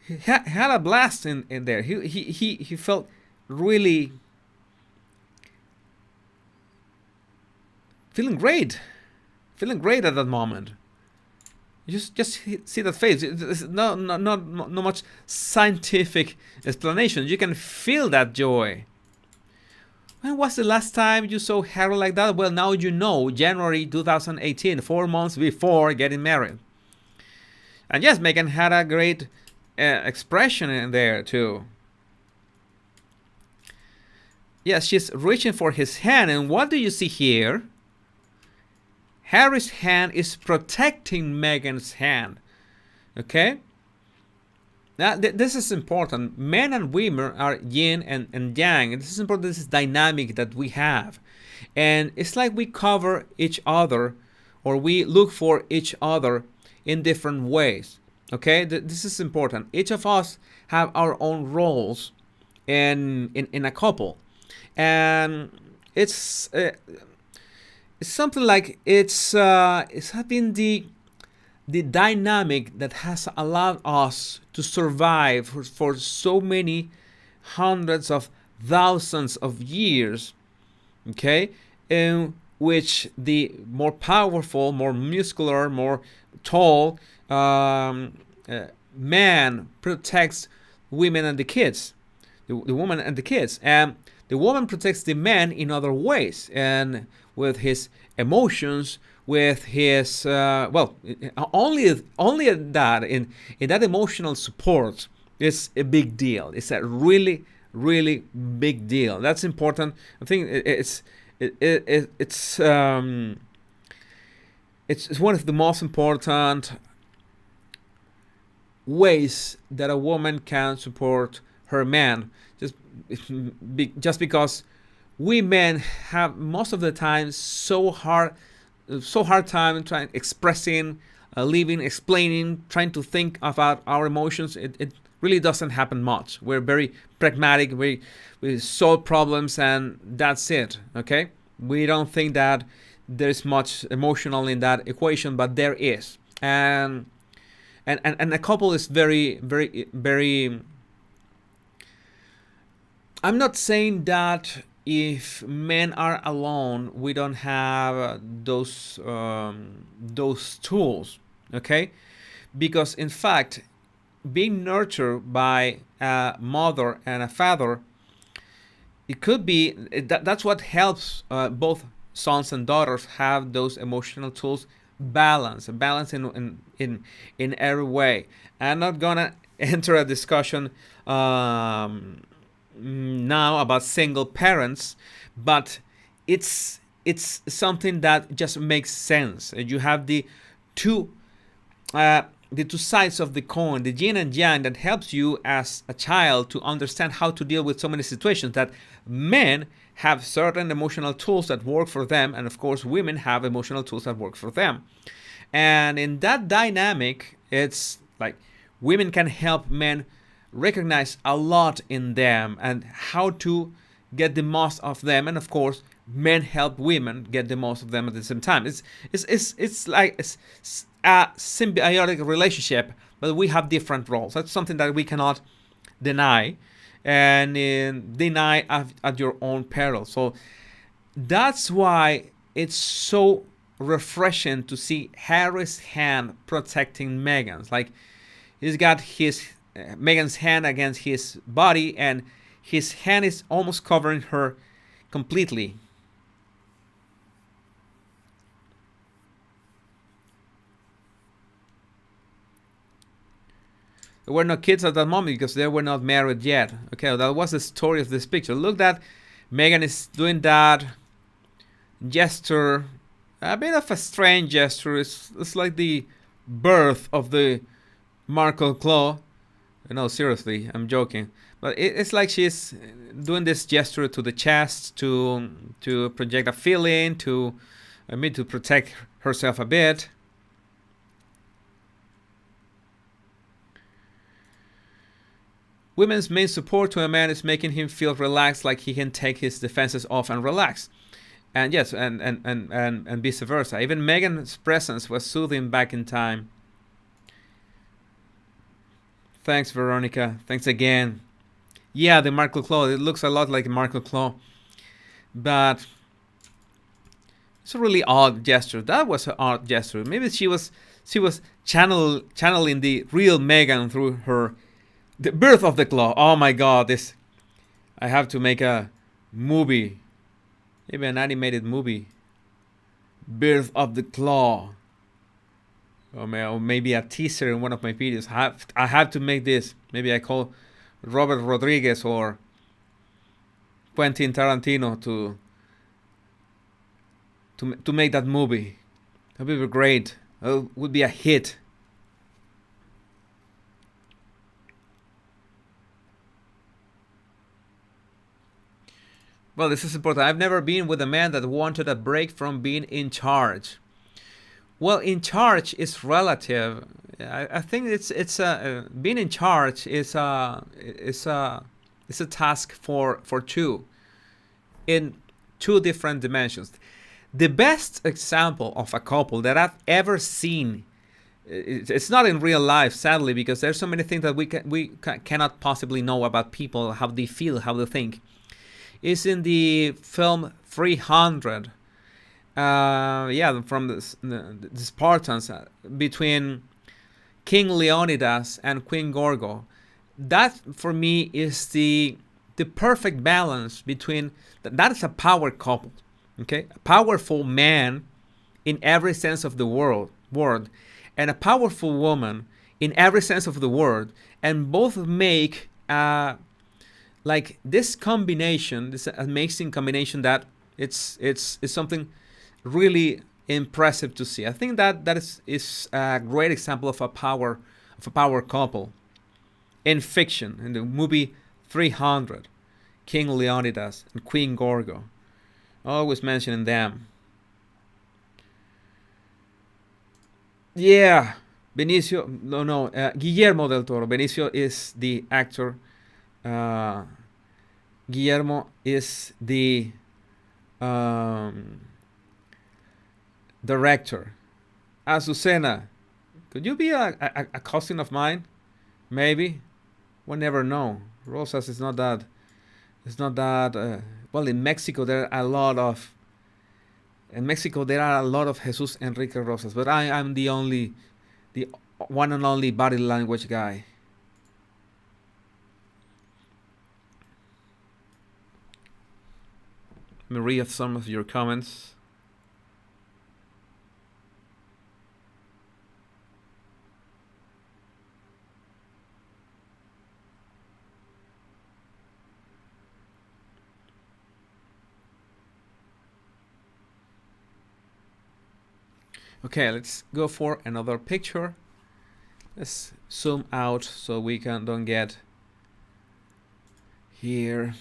He had a blast in there. He felt really feeling great at that moment. You just see that face. It's not much scientific explanation. You can feel that joy. When was the last time you saw Harry like that? Well, now you know. January 2018, 4 months before getting married. And yes, Meghan had a great expression in there too. Yes, she's reaching for his hand, and what do you see here? Harry's hand is protecting Meghan's hand. Okay? Now, this is important. Men and women are yin and yang. This is important. This is dynamic that we have. And it's like we cover each other, or we look for each other in different ways. Okay? This is important. Each of us have our own roles in a couple. And it's something like it's having the dynamic that has allowed us to survive for so many hundreds of thousands of years, okay, in which the more powerful, more muscular, more tall man protects women and the kids, the woman and the kids, and the woman protects the man in other ways, and with his emotions, with his only that in that emotional support is a big deal. It's a really big deal. That's important. I think it's one of the most important ways that a woman can support her man. Just because we men have most of the time so hard time trying expressing, living, explaining, trying to think about our emotions. It really doesn't happen much. We're very pragmatic. We solve problems and that's it. Okay, we don't think that there's much emotional in that equation, but there is. And a couple is very. I'm not saying that if men are alone, we don't have those tools, okay? Because in fact, being nurtured by a mother and a father, it could be that's what helps both sons and daughters have those emotional tools, balance in every way. I'm not gonna enter a discussion now about single parents, but it's something that just makes sense. You have two the two sides of the coin, the yin and yang, that helps you as a child to understand how to deal with so many situations. That men have certain emotional tools that work for them, and of course women have emotional tools that work for them. And in that dynamic, it's like women can help men recognize a lot in them and how to get the most of them, and of course men help women get the most of them at the same time. It's like a symbiotic relationship, but we have different roles. That's something that we cannot deny, and deny at your own peril. So that's why it's so refreshing to see Harry's hand protecting Meghan's. Like, he's got his Meghan's hand against his body, and his hand is almost covering her completely. There were no kids at that moment because they were not married yet. Okay, that was the story of this picture. Look, that Meghan is doing that gesture, a bit of a strange gesture. It's like the birth of the Markle claw. No, seriously, I'm joking. But it's like she's doing this gesture to the chest to project a feeling, to protect herself a bit. Women's main support to a man is making him feel relaxed, like he can take his defenses off and relax. And yes, and vice versa. Even Meghan's presence was soothing back in time. Thanks, Veronica. Thanks again. Yeah, the Markle claw. It looks a lot like a Markle claw, but it's a really odd gesture. That was an odd gesture. Maybe she was channeling the real Meghan through the birth of the claw. Oh my God! I have to make a movie, maybe an animated movie. Birth of the claw. Or maybe a teaser in one of my videos. I have to make this. Maybe I call Robert Rodriguez or Quentin Tarantino to make that movie. That would be great. It would be a hit. Well, this is important. I've never been with a man that wanted a break from being in charge. Well, in charge is relative. I think it's being in charge is a task for two in two different dimensions. The best example of a couple that I've ever seen, it's not in real life, sadly, because there's so many things that we cannot possibly know about people, how they feel, how they think, is in the film 300. From the Spartans, between King Leonidas and Queen Gorgo. That for me is the perfect balance between that is a power couple, okay, a powerful man in every sense of the word, and a powerful woman in every sense of the word, and both make like this combination, this amazing combination that it's something really impressive to see. I think that is a great example of a power couple in fiction in the movie 300, King Leonidas and Queen Gorgo. Always mentioning them. Yeah, Benicio. No, Guillermo del Toro. Benicio is the actor. Uh, Guillermo is the um, director. Azucena, could you be a cousin of mine? Maybe. We'll never know. Rosas is not that. It's not that. Well, in Mexico there are a lot of. In Mexico there are a lot of Jesus Enrique Rosas, but I'm the one and only body language guy. Let me read some of your comments. Okay, let's go for another picture. Let's zoom out so we don't get here.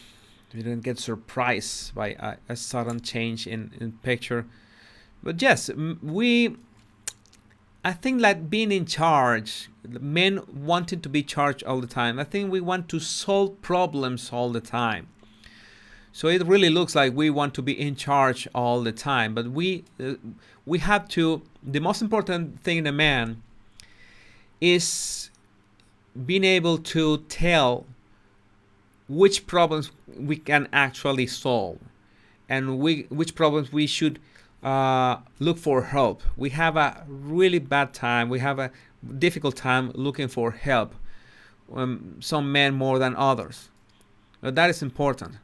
We don't get surprised by a sudden change in picture. But yes, I think like being in charge, men wanting to be charged all the time. I think we want to solve problems all the time. So it really looks like we want to be in charge all the time, but we have to. The most important thing in a man is being able to tell which problems we can actually solve, and which problems we should look for help. We have a really bad time. We have a difficult time looking for help. Some men more than others. But that is important.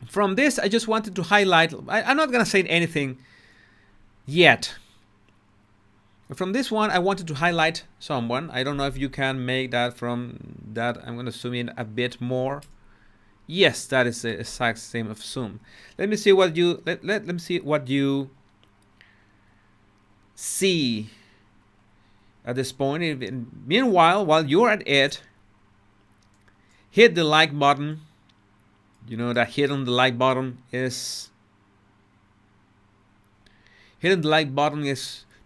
From this, I just wanted to highlight. I'm not going to say anything yet. From this one, I wanted to highlight someone. I don't know if you can make that from that. I'm going to zoom in a bit more. Yes, that is the exact same of zoom. Let me see what you let me see what you see at this point. Meanwhile, while you're at it, hit the like button. You know that hitting the like button is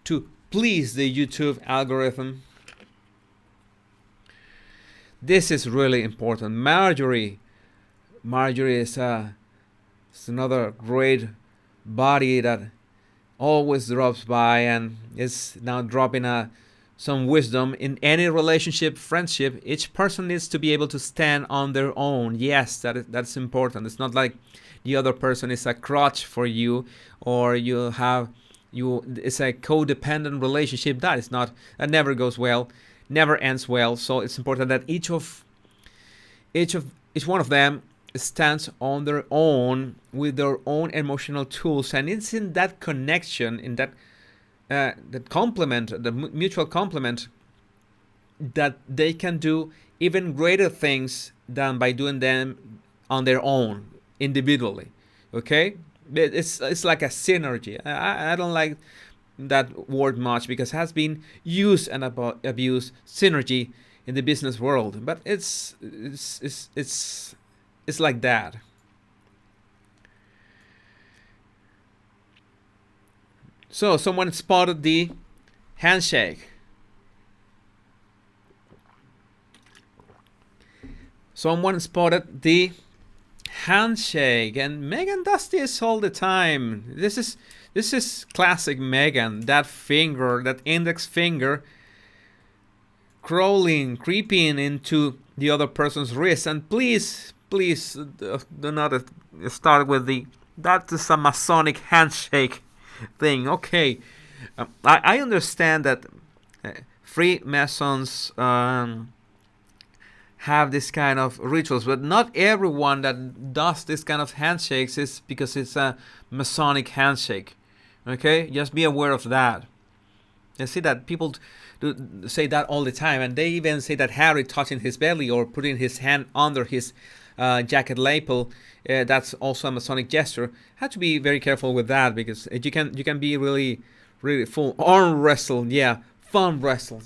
to please the YouTube algorithm. This is really important. Marjorie is another great body that always drops by and is now dropping some wisdom in any relationship, friendship. Each person needs to be able to stand on their own. Yes, that's important. It's not like the other person is a crutch for you, or it's a codependent relationship. That never goes well, never ends well. So it's important that each one of them stands on their own with their own emotional tools, and it's in that connection, in that complement, the mutual complement, that they can do even greater things than by doing them on their own individually. Okay, it's like a synergy. I don't like that word much because it has been used and abused, synergy, in the business world, but it's like that. So someone spotted the handshake. Someone spotted the handshake, and Meghan does this all the time. This is classic Meghan. That finger, that index finger, creeping into the other person's wrist. And please do not start with that is a Masonic handshake thing. Okay, I understand that Freemasons have this kind of rituals, but not everyone that does this kind of handshakes is because it's a Masonic handshake. Okay, just be aware of that. You see that people say that all the time, and they even say that Harry touching his belly or putting his hand under his jacket lapel, that's also a Masonic gesture. Have to be very careful with that, because you can be really full arm wrestle, yeah, thumb wrestle,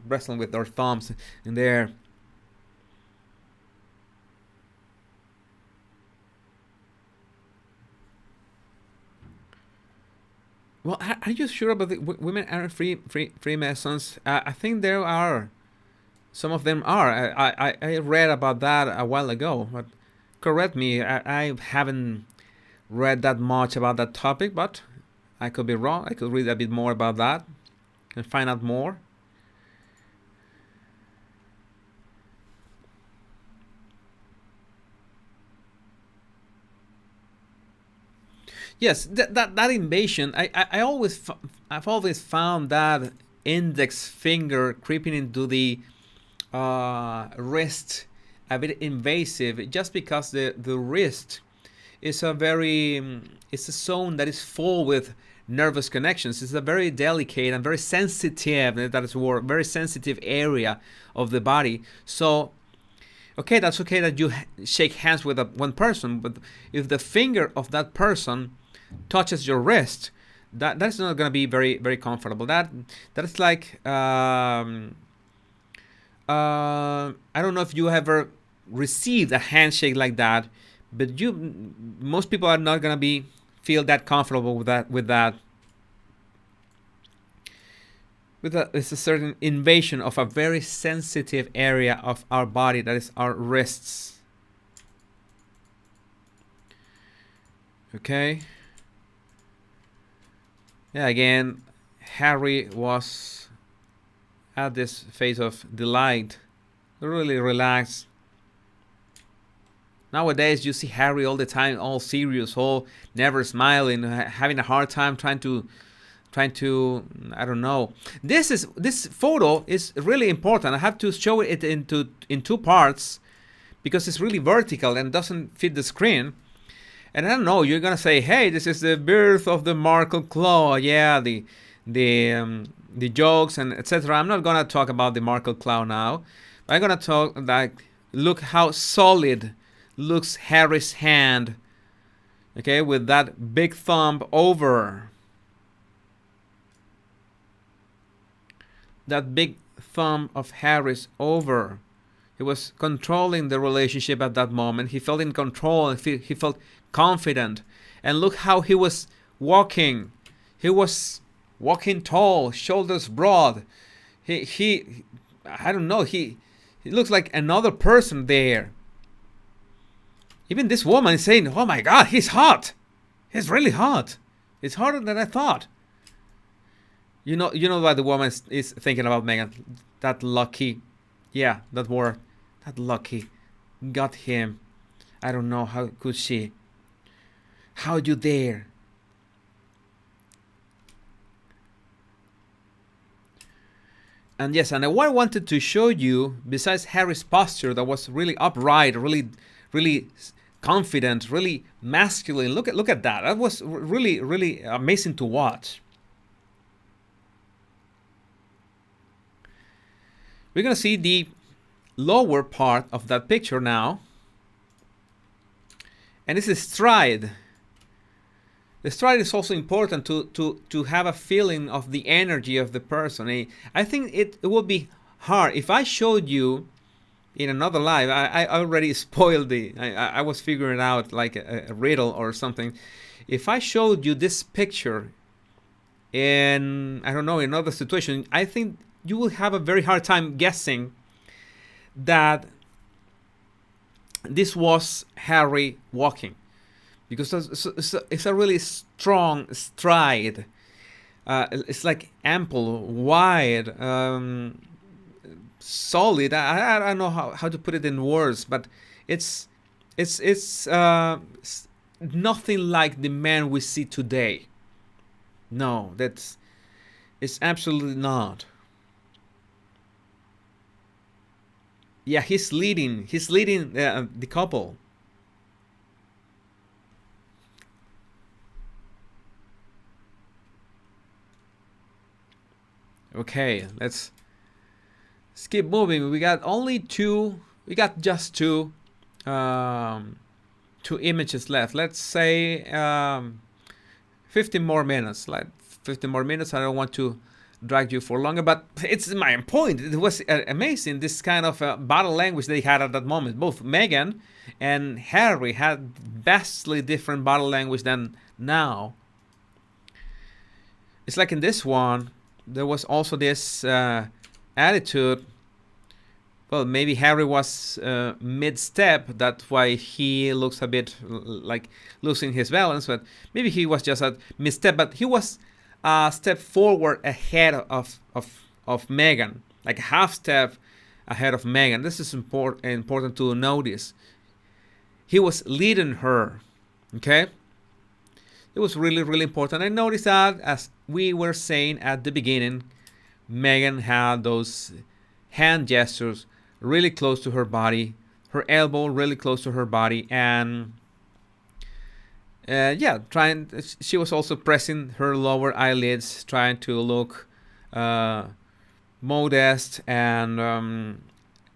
wrestling with their thumbs in there. Well, are you sure about the women aren't Freemasons? I think there are. Some of them are. I read about that a while ago, but correct me. I haven't read that much about that topic, but I could be wrong. I could read a bit more about that and find out more. Yes, that invasion. I've always found that index finger creeping into the wrist a bit invasive, just because the wrist is a very it's a zone that is full with nervous connections. It's a very delicate and very sensitive, that is a word, very sensitive area of the body. So okay, that's okay that you shake hands with one person, but if the finger of that person touches your wrist, that's not going to be very comfortable. That's like I don't know if you ever received a handshake like that, but most people are not gonna be feel that comfortable with that. It's a certain invasion of a very sensitive area of our body, that is our wrists. Okay. Yeah, again, Harry was at this phase of delight, really relaxed. Nowadays, you see Harry all the time, all serious, all never smiling, having a hard time trying to, I don't know. This photo is really important. I have to show it in two parts, because it's really vertical and doesn't fit the screen. And I don't know, you're gonna say, hey, this is the birth of the Markle Claw. Yeah, the jokes and etc. I'm not gonna talk about the Markle Claw now. I'm gonna talk like, look how solid looks Harry's hand. Okay, with that big thumb over. That big thumb of Harry's over. He was controlling the relationship at that moment. He felt in control. He felt confident. And look how he was walking. He was walking tall, shoulders broad. He I don't know, he looks like another person there. Even this woman is saying, oh my God, he's hot. He's really hot. It's harder than I thought. You know what the woman is thinking about Meghan. That lucky, yeah, that word, that lucky, got him. I don't know, how could she? How you dare? And yes, and what I wanted to show you, besides Harry's posture that was really upright, really confident, really masculine. Look at that. That was really amazing to watch. We're gonna see the lower part of that picture now, and this is stride. The stride is also important to have a feeling of the energy of the person. I think it would be hard if I showed you in another live. I already spoiled I was figuring out like a riddle or something. If I showed you this picture in, I don't know, in another situation, I think you will have a very hard time guessing that this was Harry walking, because it's a really strong stride. It's like ample, wide, solid. I don't know how to put it in words, but it's nothing like the man we see today. No, it's absolutely not. Yeah, he's leading. He's leading the couple. Okay, let's keep moving. We got only two. We got just um, two images left. Let's say 15 more minutes. Like 15 more minutes. I don't want to drag you for longer, but it's my point. It was amazing, this kind of battle language they had at that moment. Both Meghan and Harry had vastly different battle language than now. It's like in this one, there was also this attitude. Well, maybe Harry was mid-step. That's why he looks a bit like losing his balance. But maybe he was just a mid-step. But he was a step forward ahead of Meghan, like a half step ahead of Meghan. This is important to notice. He was leading her. Okay. It was really, really important. I noticed that, as we were saying at the beginning, Meghan had those hand gestures really close to her body, her elbow really close to her body, and yeah, trying. She was also pressing her lower eyelids, trying to look modest and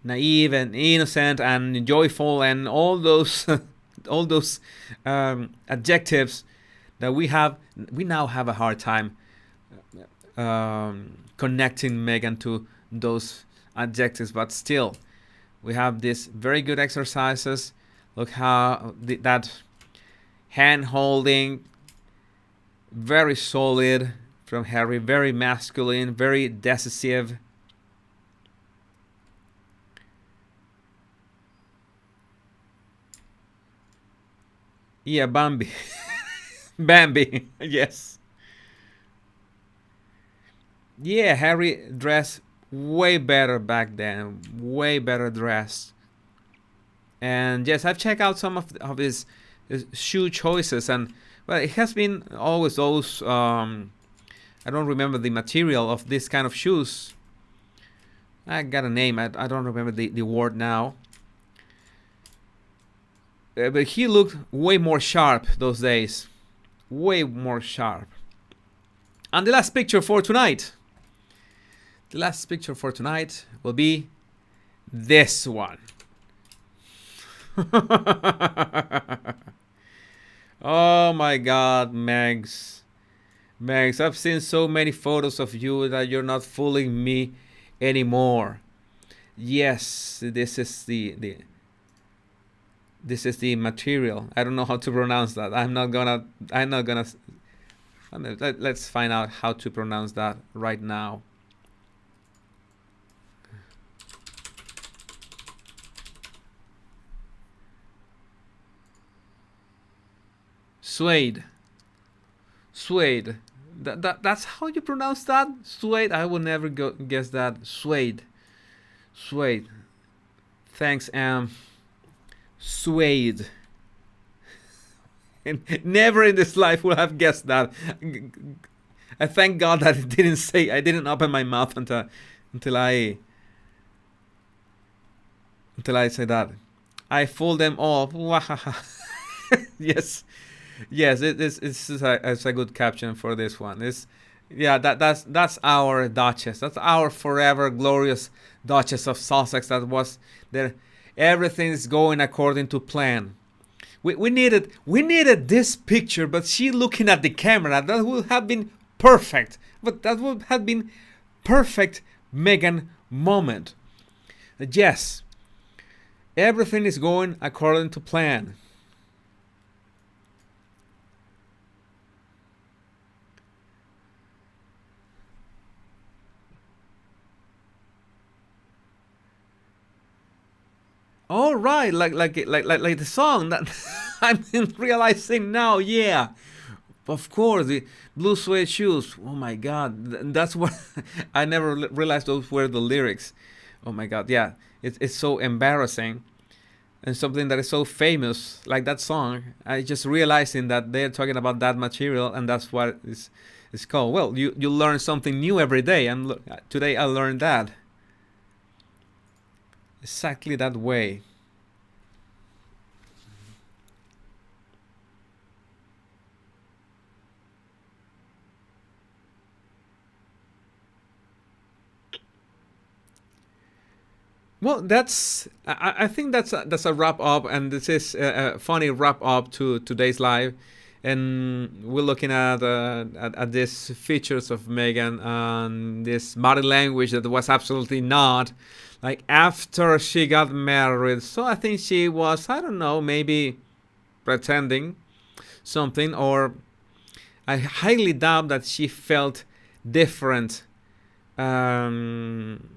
naive and innocent and joyful and all those all those adjectives that we now have a hard time connecting Meghan to those adjectives, but still we have these very good exercises. Look how that hand holding, very solid from Harry, very masculine, very decisive. Yeah, Bambi. Bambi, yes. Yeah, Harry dressed way better back then, way better dressed. And yes, I've checked out some of his shoe choices, and well, it has been always those. I don't remember the material of this kind of shoes. I got a name. I don't remember the word now. But he looked way more sharp those days, way more sharp. And the last picture for tonight. The last picture for tonight will be this one. Oh my God, Megs. Megs, I've seen so many photos of you that you're not fooling me anymore. Yes, this is the material. I don't know how to pronounce that. Let's find out how to pronounce that right now. Suede. Suede. That's how you pronounce that? Suede? I will never guess that. Suede. Suede. Thanks, Suede. And never in this life would have guessed that. I thank God that it didn't say. I didn't open my mouth until I said that. I fooled them all. Yes. Yes, it's a good caption for this one. That's our Duchess. That's our forever glorious Duchess of Sussex. That was there. Everything is going according to plan. We needed this picture, but she looking at the camera. That would have been perfect. But that would have been perfect Meghan moment. Yes, everything is going according to plan. All right, like the song that I'm realizing now. Yeah, of course, the blue suede shoes. Oh my God, that's what I never realized those were the lyrics. Oh my God, yeah, it's so embarrassing, and something that is so famous like that song. I just realizing that they're talking about that material, and that's what it's called. Well, you learn something new every day, and today I learned that. exactly that way. Well, I think that's a wrap up, and this is a funny wrap up to today's live, and we're looking at these features of Meghan and this body language that was absolutely not like after she got married. So I think she was, I don't know, maybe pretending something, or I highly doubt that she felt different um,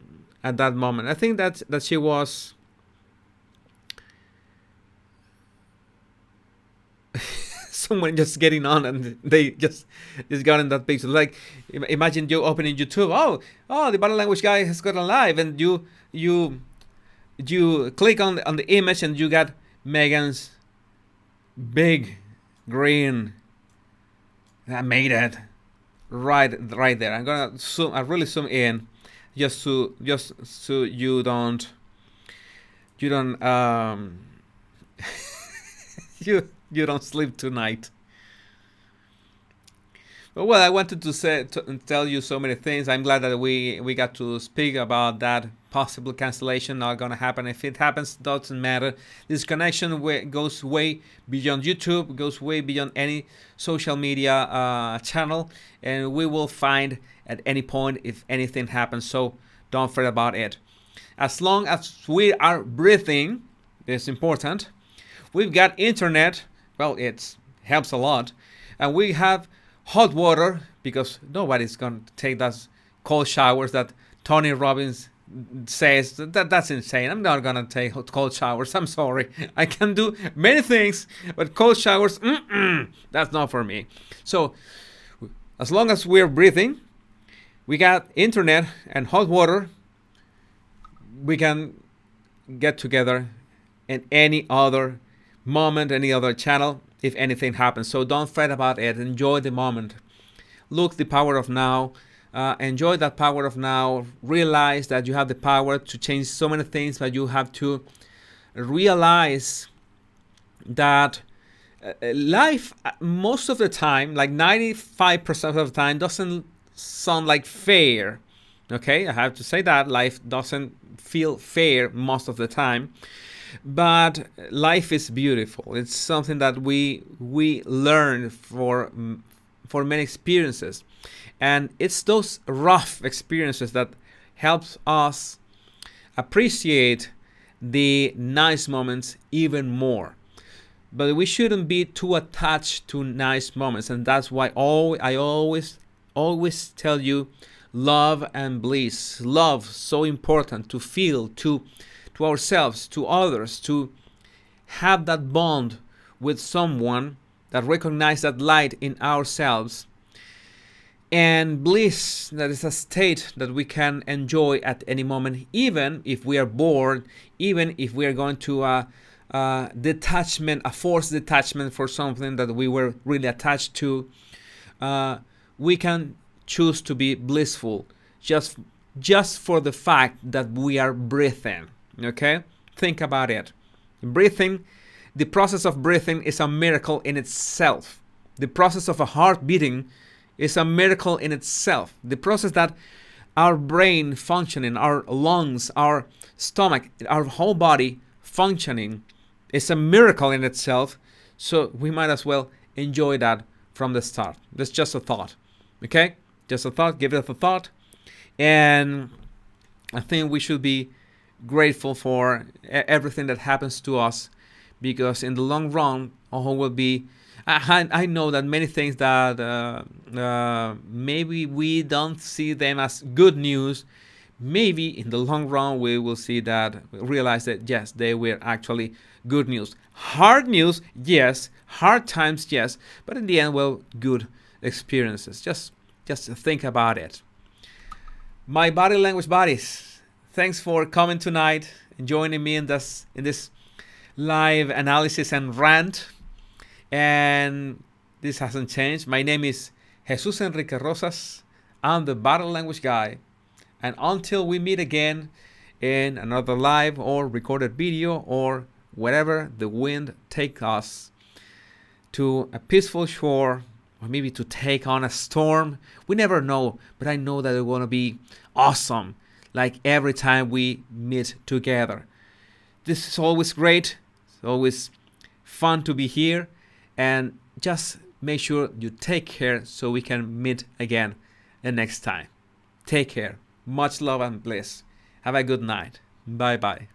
at that moment. I think that she was someone just getting on, and they just got in that picture. Like imagine you opening YouTube. Oh, the body language guy has got a live, and you click on the image, and you got Megan's big green. I made it right there. I'm gonna zoom. I really zoom in, just so you don't you don't sleep tonight. Well, I wanted to tell you so many things. I'm glad that we got to speak about that possible cancellation not gonna happen. If it happens, doesn't matter. This connection goes way beyond YouTube, goes way beyond any social media channel, and we will find at any point if anything happens. So don't fret about it. As long as we are breathing, it's important. We've got internet. Well, it helps a lot, and we have hot water, because nobody's gonna take those cold showers that Tony Robbins says. That's insane. I'm not gonna take cold showers. I'm sorry. I can do many things, but cold showers, that's not for me. So as long as we're breathing, we got internet and hot water, we can get together in any other moment, any other channel, if anything happens. So don't fret about it. Enjoy the moment. Look the power of now. Enjoy that power of now. Realize that you have the power to change so many things, but you have to realize that life, most of the time, like 95% of the time, doesn't sound like fair. Okay, I have to say that life doesn't feel fair most of the time, but life is beautiful. It's something that we learn for many experiences, and it's those rough experiences that helps us appreciate the nice moments even more. But we shouldn't be too attached to nice moments, and that's why I always tell you, love and bliss. Love, so important to feel, to ourselves, to others, to have that bond with someone that recognize that light in ourselves. And bliss, that is a state that we can enjoy at any moment, even if we are bored, even if we are going to detachment, a forced detachment for something that we were really attached to. We can choose to be blissful just for the fact that we are breathing. Okay, think about it. Breathing, the process of breathing is a miracle in itself. The process of a heart beating is a miracle in itself. The process that our brain functioning, our lungs, our stomach, our whole body functioning is a miracle in itself. So we might as well enjoy that from the start. That's just a thought. Okay, just a thought. Give it a thought, and I think we should be grateful for everything that happens to us, because in the long run, all will be. I know that many things that maybe we don't see them as good news, maybe in the long run we will see that, realize that yes, they were actually good news. Hard news, yes. Hard times, yes. But in the end, well, good experiences. Just think about it. My body language buddies, thanks for coming tonight and joining me in this live analysis and rant. And this hasn't changed. My name is Jesus Enrique Rosas. I'm the body language guy. And until we meet again in another live or recorded video, or wherever the wind takes us, to a peaceful shore, or maybe to take on a storm. We never know, but I know that it's going to be awesome, like every time we meet together. This is always great. It's always fun to be here, and just make sure you take care so we can meet again the next time. Take care. Much love and bliss. Have a good night. Bye bye.